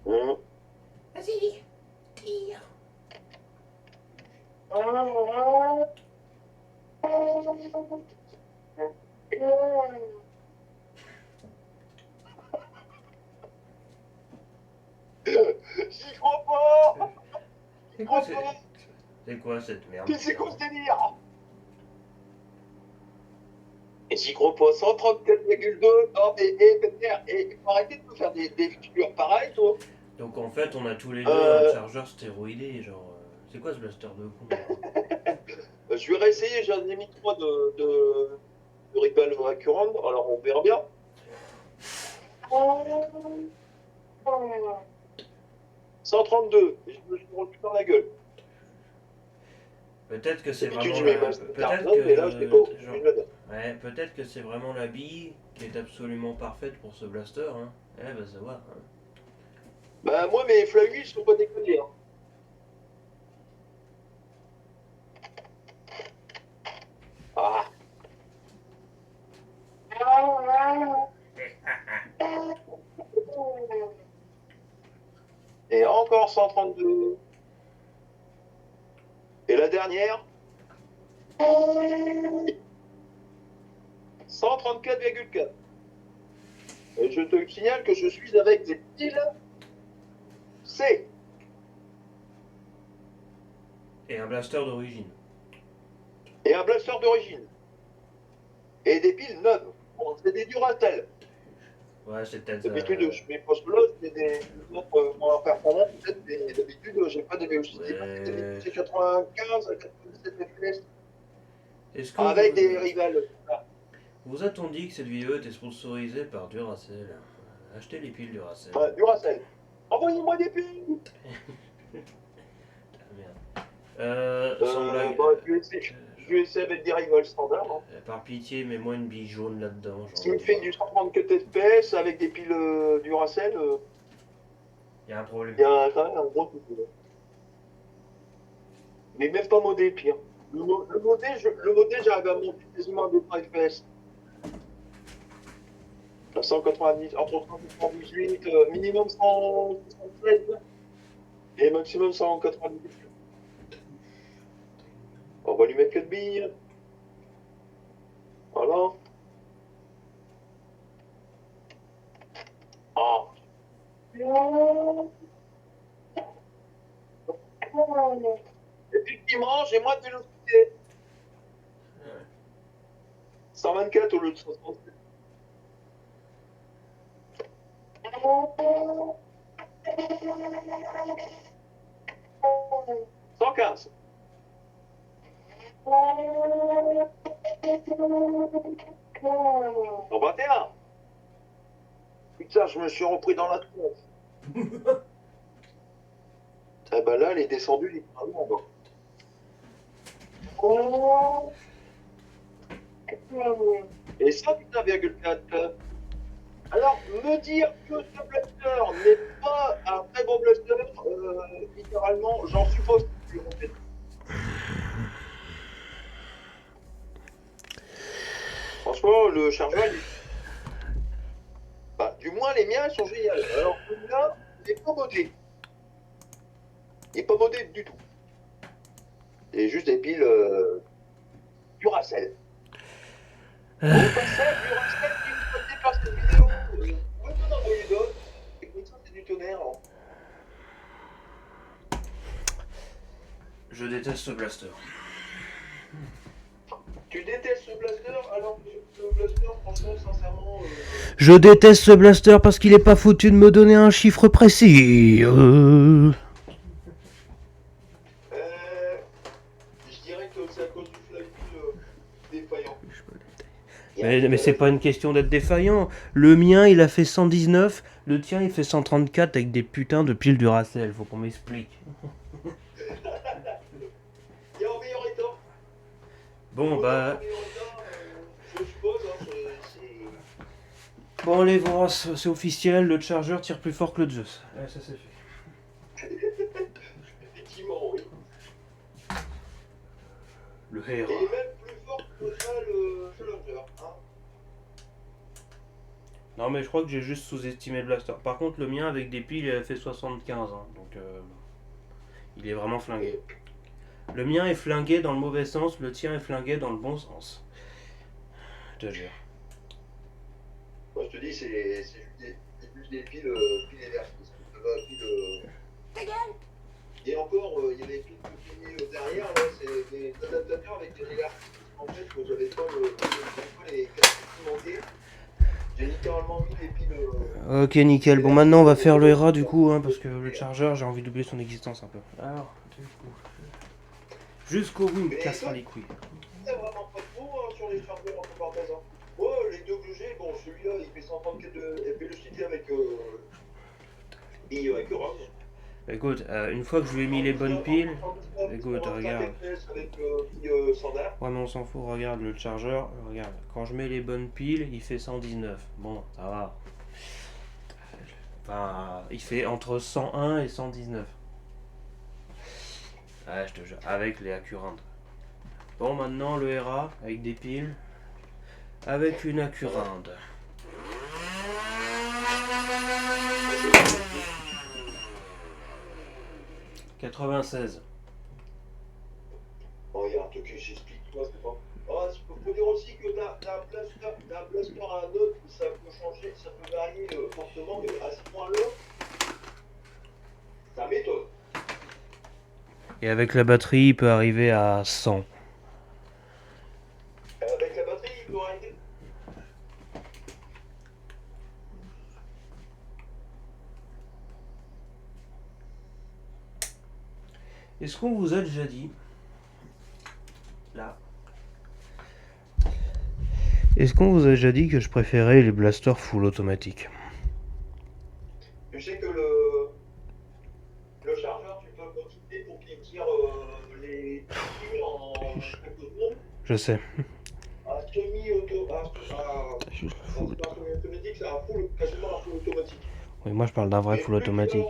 Hein? Vas-y, tire. J'y crois pas. C'est quoi cette merde? C'est quoi ce délire? Et j'y crois pas, 134,2. Non mais il faut arrêter de me faire des figures pareilles, toi. Donc en fait, on a tous les deux un chargeur stéroïdé, genre. C'est quoi ce blaster de con là? Je vais réessayer, j'en ai mis 3 de Rival Accurant, alors on verra bien. 132, et je me suis rendu dans la gueule. Peut-être que c'est D'habitude, vraiment je mets la... pas Peut-être mais là, je l'ai pas que... genre... genre... Ouais, peut-être que c'est vraiment la bille qui est absolument parfaite pour ce blaster, hein. Eh, bah ça va, hein. Bah moi, mes flavis, ils sont pas déconnés, hein. Ah. Et encore 132. Et la dernière 134,4. Et je te signale que je suis avec des piles C. Et un blaster d'origine. Et un blaster d'origine. Et des piles neuves. Bon, c'est des Duracell. Ouais, c'est peut-être... D'habitude, je mets pas cela, c'est des autres moins performants. Peut-être, mais d'habitude, j'ai pas des vélocités. Ouais. C'est 95 à 97 FPS. Est-ce que Avec vous... des rivales. Ah. Vous a-t-on dit que cette vidéo était sponsorisée par Duracell? Achetez les piles Duracell. Enfin, Duracell. Envoyez-moi des piles. Ah, merde. Sans blague. Bah, je vais essayer avec des rivals standards. Hein. Par pitié, mets-moi une bille jaune là-dedans. Si me fait du 134 FPS avec des piles Duracell, Il y a un problème. il y a quand même un gros souci. Mais même pas modé, pire. Le modé, j'arrive à monter quasiment à 200 FPS. À 190, entre 198, minimum 176 et maximum 198. On va lui mettre 4 billes. Voilà. Ah. Effectivement, j'ai moins de vélocité. 124 au lieu de 67. 115. 121. Putain, je me suis repris dans la tronche. Ah bah là, elle est descendue littéralement. Et 119,4. Alors, me dire que ce blaster n'est pas un très bon blaster, littéralement, j'en suppose plus en fait. Franchement, le chargeur, bah, du moins les miens, ils sont géniaux. Alors, celui-là, il n'est pas modé. Il n'est pas modé du tout. C'est juste des piles Duracell. Au passage, Duracell qui est exploité par cette vidéo. Vous pouvez m'en envoyer d'autres. Écoute, ça, c'est du tonnerre. Hein. Je déteste ce blaster. Tu détestes ce blaster alors que ce blaster, franchement, sincèrement. Je déteste ce blaster parce qu'il est pas foutu de me donner un chiffre précis. Je dirais que c'est à cause du fly défaillant. Mais c'est pas une question d'être défaillant. Le mien, il a fait 119. Le tien, il fait 134 avec des putains de piles Duracell. Faut qu'on m'explique. Il y a un meilleur état. Bon, bah... Premier retard, je suppose, hein, c'est... Bon, allez, voir, c'est officiel, le Charger tire plus fort que le Zeus. Ouais, ça c'est fait. Effectivement, oui. Le Et Hera. même plus fort que ça, le Challenger. Hein. Non, mais je crois que j'ai juste sous-estimé le blaster. Par contre, le mien avec des piles, il a fait 75, hein, donc il est vraiment flingué. Le mien est flingué dans le mauvais sens, le tien est flingué dans le bon sens. Je te jure. Moi, je te dis, c'est juste des piles, piles énergistes. Piles, et encore, il y a des piles plus derrière, là, c'est des adaptateurs avec des énergistes. En fait, j'avais pas les casques qui manquaient. J'ai littéralement mis les piles. Ok, nickel. Bon, maintenant on va faire le Hera du coup, hein, parce que le Charger, j'ai envie d'oublier son existence un peu. Alors, du coup. Jusqu'au bout, il me cassera les couilles. Il n'y a vraiment pas trop hein, sur les chargeurs entre parenthèses. Hein. Moi, les deux que j'ai, bon, celui-là, il fait 134 de vélocité avec RAM. Écoute, une fois que je lui ai mis les bonnes piles, écoute, regarde. Ouais, mais on s'en fout, regarde le Charger, regarde. Quand je mets les bonnes piles, il fait 119. Bon, ça va. Enfin, il fait entre 101 et 119. Ouais, je te jure, avec les Accurant. Bon, maintenant le Hera, avec des piles, avec une Accurant. 96. Oh, il y a un truc que j'explique, toi, c'est pas. Ah, faut dire aussi que d'un blaster à un autre, ça peut changer, ça peut varier fortement, mais à ce point-là, ça m'étonne. Et avec la batterie, il peut arriver à 100. Avec la batterie, il peut arriver. Est-ce qu'on vous a déjà dit, là, est-ce qu'on vous a déjà dit que je préférais les blasters full automatique? Tu sais que le chargeur, tu peux le modifier pour qu'il tire les piles en quelques secondes. Je sais. Un semi-auto, automatique, c'est un full, quasiment un full automatique. Oui, moi je parle d'un vrai full automatique.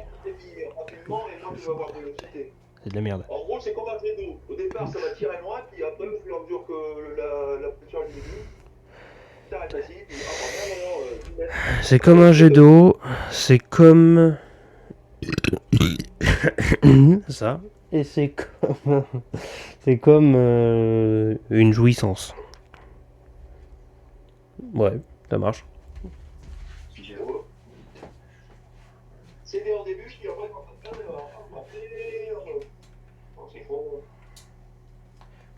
Rapidement, et moins tu vas avoir de vélocité. C'est de la merde. En gros, c'est comme un traîneau. Au départ, ça va tirer loin, puis après, au fur et à mesure que la pression diminue, ça arrête assis, puis C'est comme un jet d'eau, c'est comme... ça. Et c'est comme... c'est comme une jouissance. Ouais, ça marche. c'est bien au début, je dis après, quand ça te c'est faux.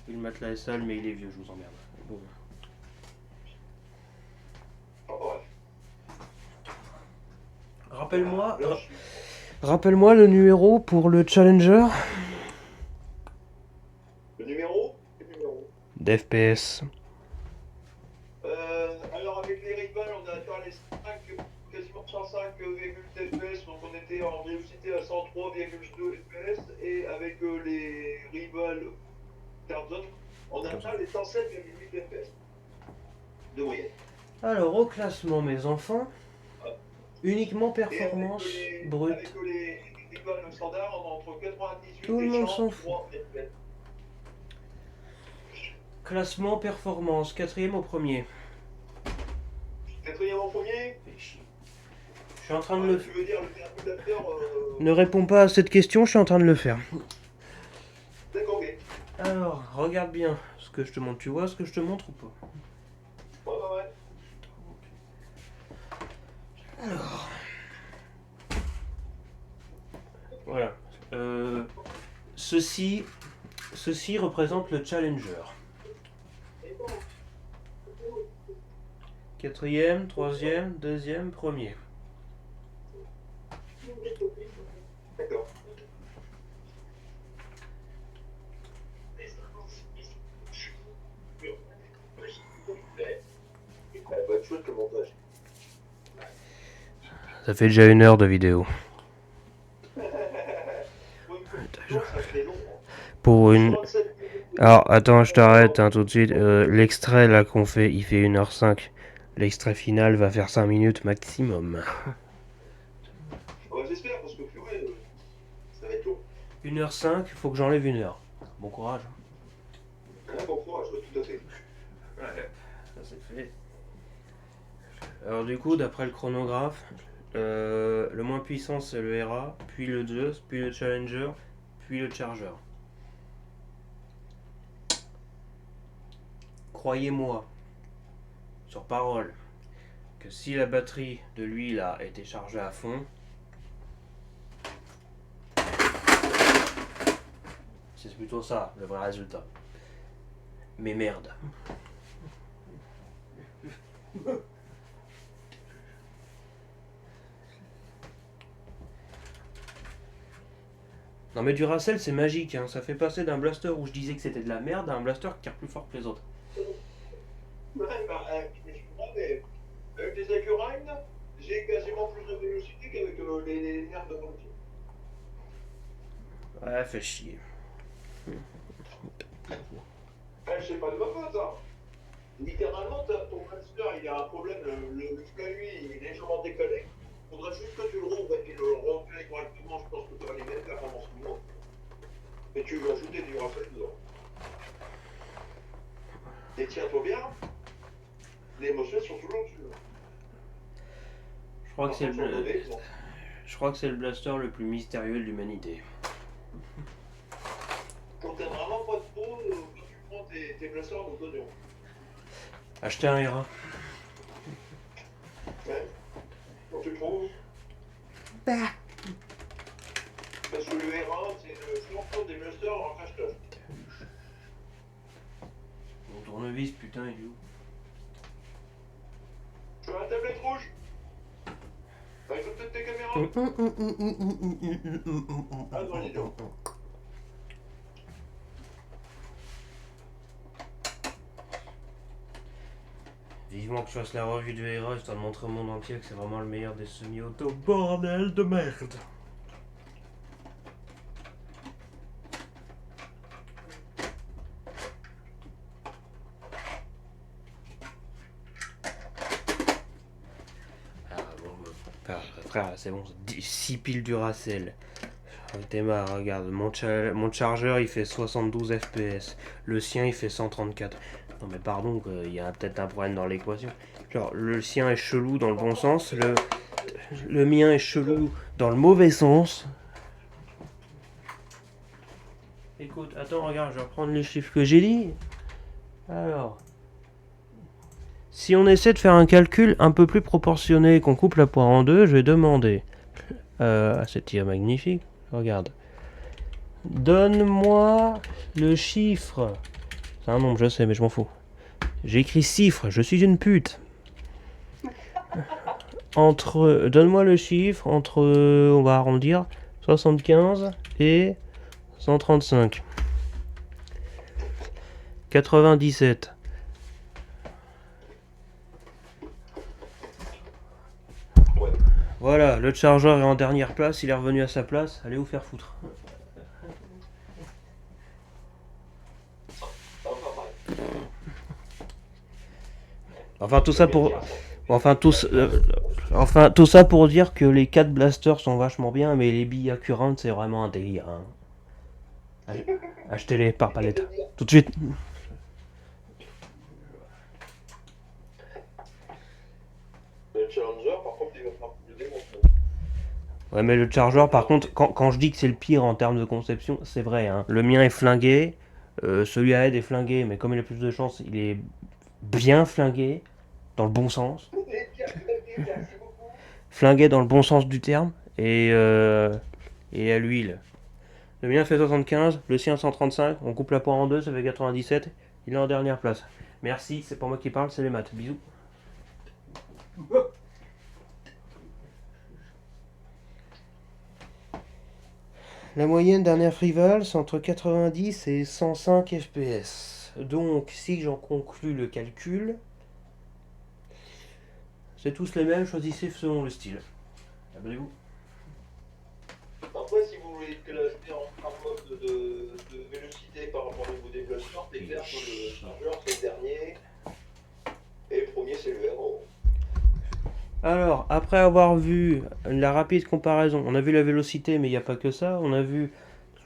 Le matelas est sale, mais il est vieux, je vous emmerde. Bon. Rappelle-moi... Rappelle-moi le numéro pour le Challenger. Le numéro? Quel numéro? D'FPS. Alors avec les rivals, on a atteint les 5, quasiment 105 FPS, donc on était en vélocité à 103,2 FPS, et avec les rivals Tarzan, on a atteint les 107,8 FPS de moyenne. Alors au classement mes enfants, uniquement performance brute. Avec les rivals standards, on est entre 98 Tout le et monde s'en 103 FPS. Classement performance, quatrième au premier. Quatrième en premier? Je suis en train de le faire. Tu veux dire le calculateur Ne réponds pas à cette question, je suis en train de le faire. D'accord, ok. Alors, regarde bien ce que je te montre. Tu vois ce que je te montre ou pas? Ouais. Alors. Voilà. Ceci représente le Challenger. Quatrième, troisième, deuxième, premier. D'accord. Elle va être chouette le montage. Ça fait déjà 1 heure de vidéo. Pour une... Alors, attends, je t'arrête tout de suite. L'extrait là qu'on fait, il fait 1h05. L'extrait final va faire 5 minutes maximum. J'espère, parce que purée, ça va être long. 1h05, faut que j'enlève 1 heure. Bon courage. Bon courage, tout à fait. Ouais, ça c'est fait. Alors du coup, d'après le chronographe, le moins puissant c'est le RA, puis le Zeus, puis le Challenger, puis le Charger. Croyez-moi, sur parole, que si la batterie de l'huile a été chargée à fond, c'est plutôt ça le vrai résultat. Mais merde. Non mais Duracell c'est magique, hein. Ça fait passer d'un blaster où je disais que c'était de la merde à un blaster qui tire plus fort que les autres. Ouais, je comprends, mais avec les Accurine, j'ai quasiment plus de vélocité qu'avec les nerfs de Ponty. Ouais, fait chier. C'est pas de ma faute, hein. Littéralement, ton master, il a un problème, le flux, il est légèrement décalé. Faudrait juste que tu le rouvres et le refais correctement. Je pense que tu vas les mettre là pendant ce moment. Et tu veux ajouter du Duracell dedans. Et tiens-toi bien, les MOSFET sont toujours dessus. Je crois que c'est Je crois que c'est le blaster le plus mystérieux de l'humanité. Quand t'as vraiment pas de peau, quand tu prends tes blasters en oignon. Acheter un RA. Ouais. Quand tu trouves. Bah. Parce que le R1, c'est le champion des blasters en crash-test. Mon tournevis, putain, il est où? Tu as la tablette rouge. Avec peut-être tes caméras. Ah non, il est là. Vivement que je fasse la revue de RA, histoire de montrer au monde entier que c'est vraiment le meilleur des semi-auto. Bordel de merde! Ah bon, frère, c'est bon, 6 piles Duracell. T'es marre, regarde, mon chargeur il fait 72 FPS, le sien il fait 134. Non mais pardon, il y a peut-être un problème dans l'équation. Genre, le sien est chelou dans le bon sens, le mien est chelou dans le mauvais sens. Écoute, attends, regarde, je vais reprendre les chiffres que j'ai dit. Alors, si on essaie de faire un calcul un peu plus proportionné, qu'on coupe la poire en deux, je vais demander à cette tir magnifique, regarde. Donne-moi le chiffre. C'est un nombre, je sais, mais je m'en fous. J'ai écrit chiffre, je suis une pute. Donne-moi le chiffre entre, on va arrondir, 75 et 135. 97. Ouais. Voilà, le chargeur est en dernière place, il est revenu à sa place. Allez vous faire foutre. Enfin tout ça pour, tout ça pour dire que les 4 blasters sont vachement bien, mais les billes Accurant c'est vraiment un délire. Hein. Achetez-les par palette, tout de suite. Le Challenger, par contre, il va faire plus de démonstration. Ouais, mais le Charger, par contre, quand je dis que c'est le pire en termes de conception, c'est vrai. Hein. Le mien est flingué, celui à Ed est flingué, mais comme il a plus de chance, il est bien flingué, dans le bon sens. Flingué dans le bon sens du terme, et à l'huile. Le mien fait 75, le sien 135, on coupe la poire en deux, ça fait 97, il est en dernière place. Merci, c'est pas moi qui parle, c'est les maths. Bisous. La moyenne d'un air rival, c'est entre 90 et 105 fps. Donc, si j'en conclus le calcul, c'est tous les mêmes, choisissez selon le style. Abonnez-vous. Après, si vous voulez classer en mode de vélocité regardé par rapport au niveau des blasters, c'est clair que le chargeur c'est le dernier. Et le premier c'est le héros. Alors, après avoir vu la rapide comparaison, on a vu la vélocité, mais il n'y a pas que ça. On a vu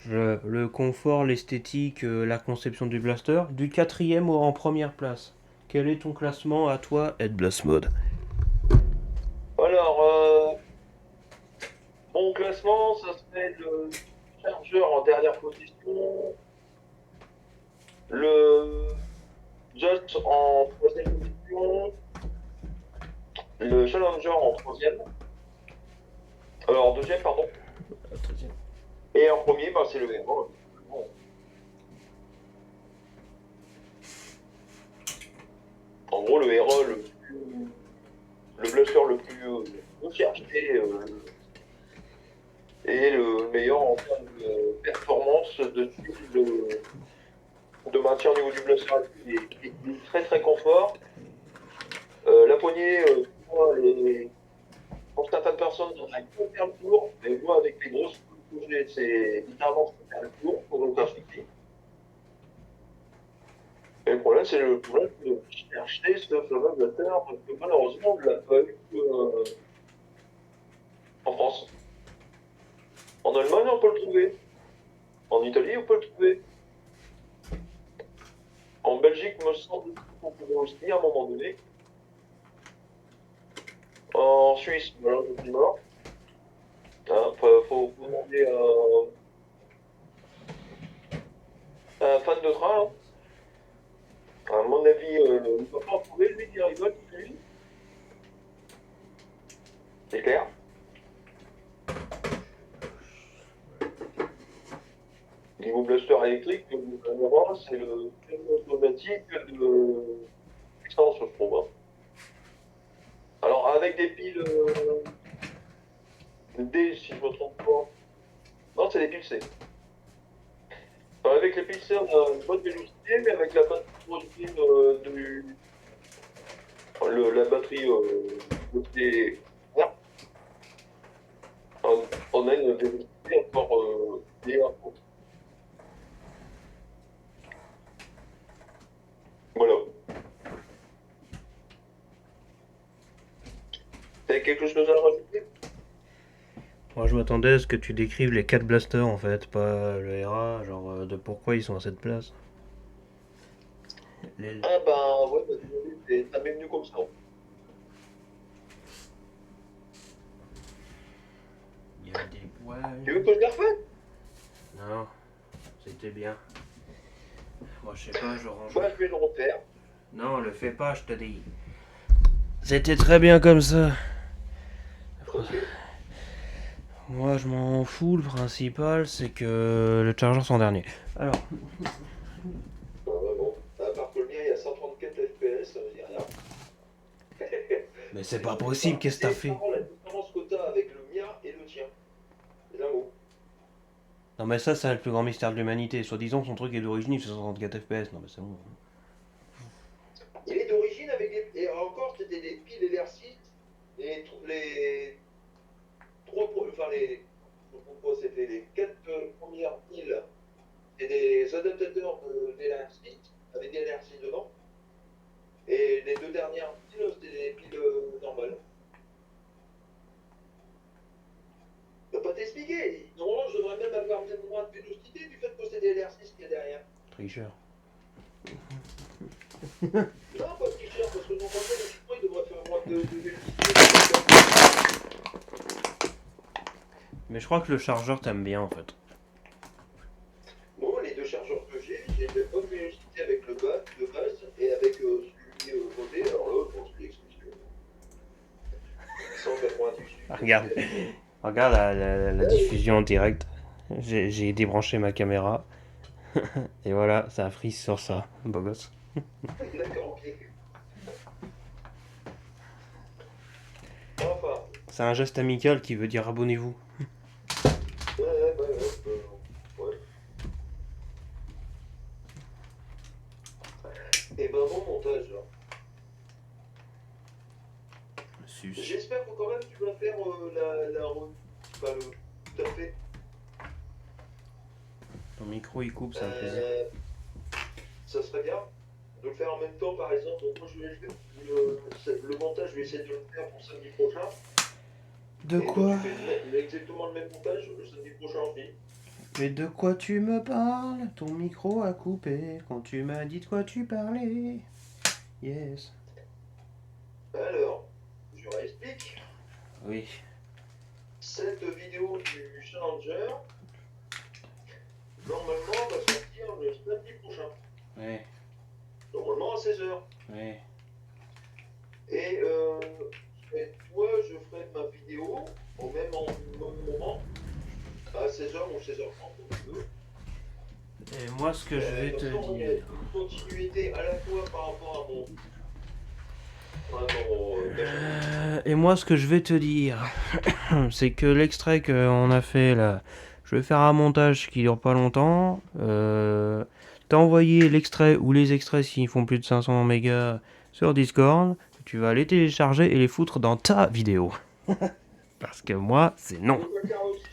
le confort, l'esthétique, la conception du blaster. Du quatrième en première place. Quel est ton classement à toi, Ed Blast Mode? Alors, mon classement, ça serait le chargeur en dernière position, le Just en troisième position, le Challenger en troisième, alors en deuxième, pardon, et en premier, bah, c'est le héros. En gros, le héros, le blaster le plus recherché et le meilleur en termes de performance, de maintien au niveau du blaster. Il est très très confort. La poignée, moi, pour certaines personnes, on a pas faire le tour, mais moi, avec les grosses projets, c'est littéralement faire le tour pour aucun souci. Et le problème, c'est le problème de chercher ce fameux blaster, parce que malheureusement, on ne l'a pas eu en France. En Allemagne, on peut le trouver. En Italie, on peut le trouver. En Belgique, me semble qu'on pouvait aussi à un moment donné. En Suisse, voilà, je suis mort. Hein, faut demander à un fan de train. Hein. À mon avis, il ne peut pas en trouver, lui, il rigole, lui. C'est clair. Niveau blaster électrique, c'est le automatique de puissance, je trouve. Hein. Alors, avec des piles D, si je ne me trompe pas. Non, c'est des piles C. Alors, avec les piles C, on a une bonne vélocité, mais avec la batterie la batterie des... on a une vélocité encore meilleure. Voilà. T'as quelque chose à rajouter? Moi, je m'attendais à ce que tu décrives les 4 blasters en fait, pas le RA, genre de pourquoi ils sont à cette place. Les- Ah ben ouais, bah, désolé, ça m'est venu comme ça. Il y a des poils. Tu veux que je la refasse? Non, c'était bien. Moi, je sais pas, je range. Bah, je vais le refaire. Non, le fais pas, je te dis. C'était très bien comme ça. Ok. Moi, je m'en fous. Le principal, c'est que le chargeur sont dernier. Alors, Bon. À part que le mien, il y a 134 FPS, ça veut dire rien. mais c'est pas possible. Qu'est-ce que t'as C'est fait? marrant la différence que t'as avec le mien et le tien. C'est un mot. Non, mais ça, c'est le plus grand mystère de l'humanité. Soi-disant, son truc est d'origine, il fait 64 FPS. Non, mais c'est bon. Il est d'origine avec des. Et encore, c'était des piles LR6. Les enfin c'était les 4 premières piles. C'est des adaptateurs de LR6 avec des LR6 dedans. Et les 2 dernières piles, c'était des piles normales. Je peux pas t'expliquer. Normalement, je devrais même avoir même moins de vélocité du fait que c'est des LR6 qu'il y a derrière. Tricheur. Non, pas tricheur, parce que normalement, le support, il devrait faire moins de vélocité. Mais je crois que le chargeur t'aime bien en fait. Moi, les 2 chargeurs que j'ai de bonne vélocité avec le bas, de base, et avec celui rodé. Alors là, bon, c'est l'exclusion. 198. Regarde, regarde la diffusion en direct. J'ai débranché ma caméra. Et voilà, ça frise sur ça. Beau gosse. D'accord, ok. Enfin, C'est un geste amical qui veut dire abonnez-vous. ouais. Et ben bon montage. Là. Sus. J'espère que quand même tu vas faire tout à fait. Ton micro il coupe, ça me plaisir. Ça serait bien de le faire en même temps, par exemple. Donc, moi, le montage, je vais essayer de le faire pour samedi prochain. De Et quoi? donc, tu fais exactement le même montage le samedi prochain aussi. Mais de quoi tu me parles? Ton micro a coupé quand tu m'as dit de quoi tu parlais. Yes. Alors, je réexplique. Oui. Cette vidéo du Challenger, normalement, va sortir le samedi prochain. Ouais. Normalement à 16h. Ouais. Et toi, je ferai ma vidéo au même moment, à 16h ou 16h30, comme tu veux. Et moi, ce que je vais te Il y a dire. une continuité à la fois par rapport à mon Et moi, ce que je vais te dire, c'est que l'extrait qu'on a fait là, je vais faire un montage qui dure pas longtemps. T'as envoyé l'extrait ou les extraits s'ils font plus de 500 mégas sur Discord. Tu vas les télécharger et les foutre dans ta vidéo. Parce que moi, c'est non. On peut le faire aussi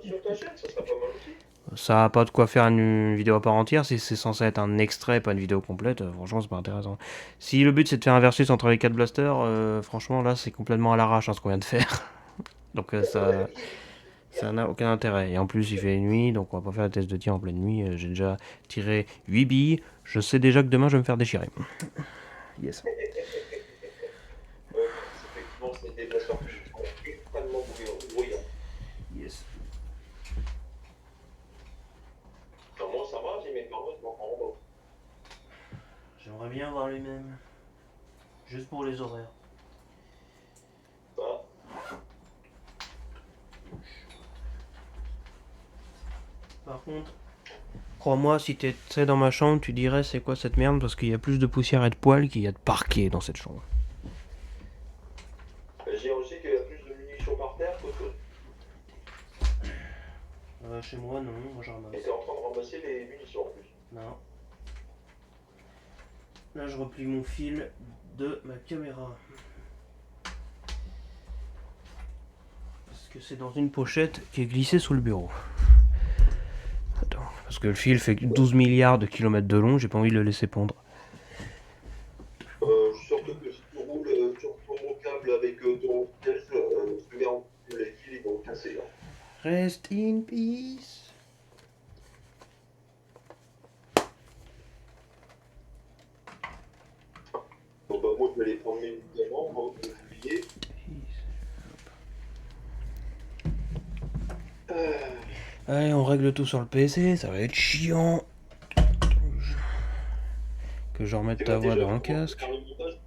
sur ta chaîne, ça sera pas mal aussi. Ça a pas de quoi faire une vidéo à part entière. Si c'est censé être un extrait, pas une vidéo complète, franchement, c'est pas intéressant. Si le but c'est de faire un versus entre les 4 blasters, franchement, là, c'est complètement à l'arrache hein, ce qu'on vient de faire. Donc ça n'a aucun intérêt. Et en plus, il fait nuit, donc on va pas faire le test de tir en pleine nuit. J'ai déjà tiré 8 billes. Je sais déjà que demain, je vais me faire déchirer. Yes. Effectivement, c'est des blasters qui sont extrêmement bruyants. Yes. Enfin, moi, ça va, j'ai mes parents qui m'en rendent. J'aimerais bien avoir les mêmes. Juste pour les horaires. Bah, Par contre, crois-moi, si t'étais dans ma chambre, tu dirais c'est quoi cette merde parce qu'il y a plus de poussière et de poils qu'il y a de parquet dans cette chambre. j'ai aussi qu'il y a plus de munitions par terre qu'autre chose. Chez moi, non, moi je ramasse. Et t'es en train de ramasser les munitions en plus. Non. Là, je replie mon fil de ma caméra. Parce que c'est dans une pochette qui est glissée sous le bureau. Attends, parce que le fil fait 12 milliards de kilomètres de long, j'ai pas envie de le laisser pondre. Surtout que si tu roules sur ton câble avec ton test, je te garantis que les fils ils vont casser là. Rest in peace. Donc bah moi je vais les prendre médicaments, moi je vais oublier. Allez, on règle tout sur le PC, ça va être chiant. Que je remette ta voix dans le casque. Faire le montage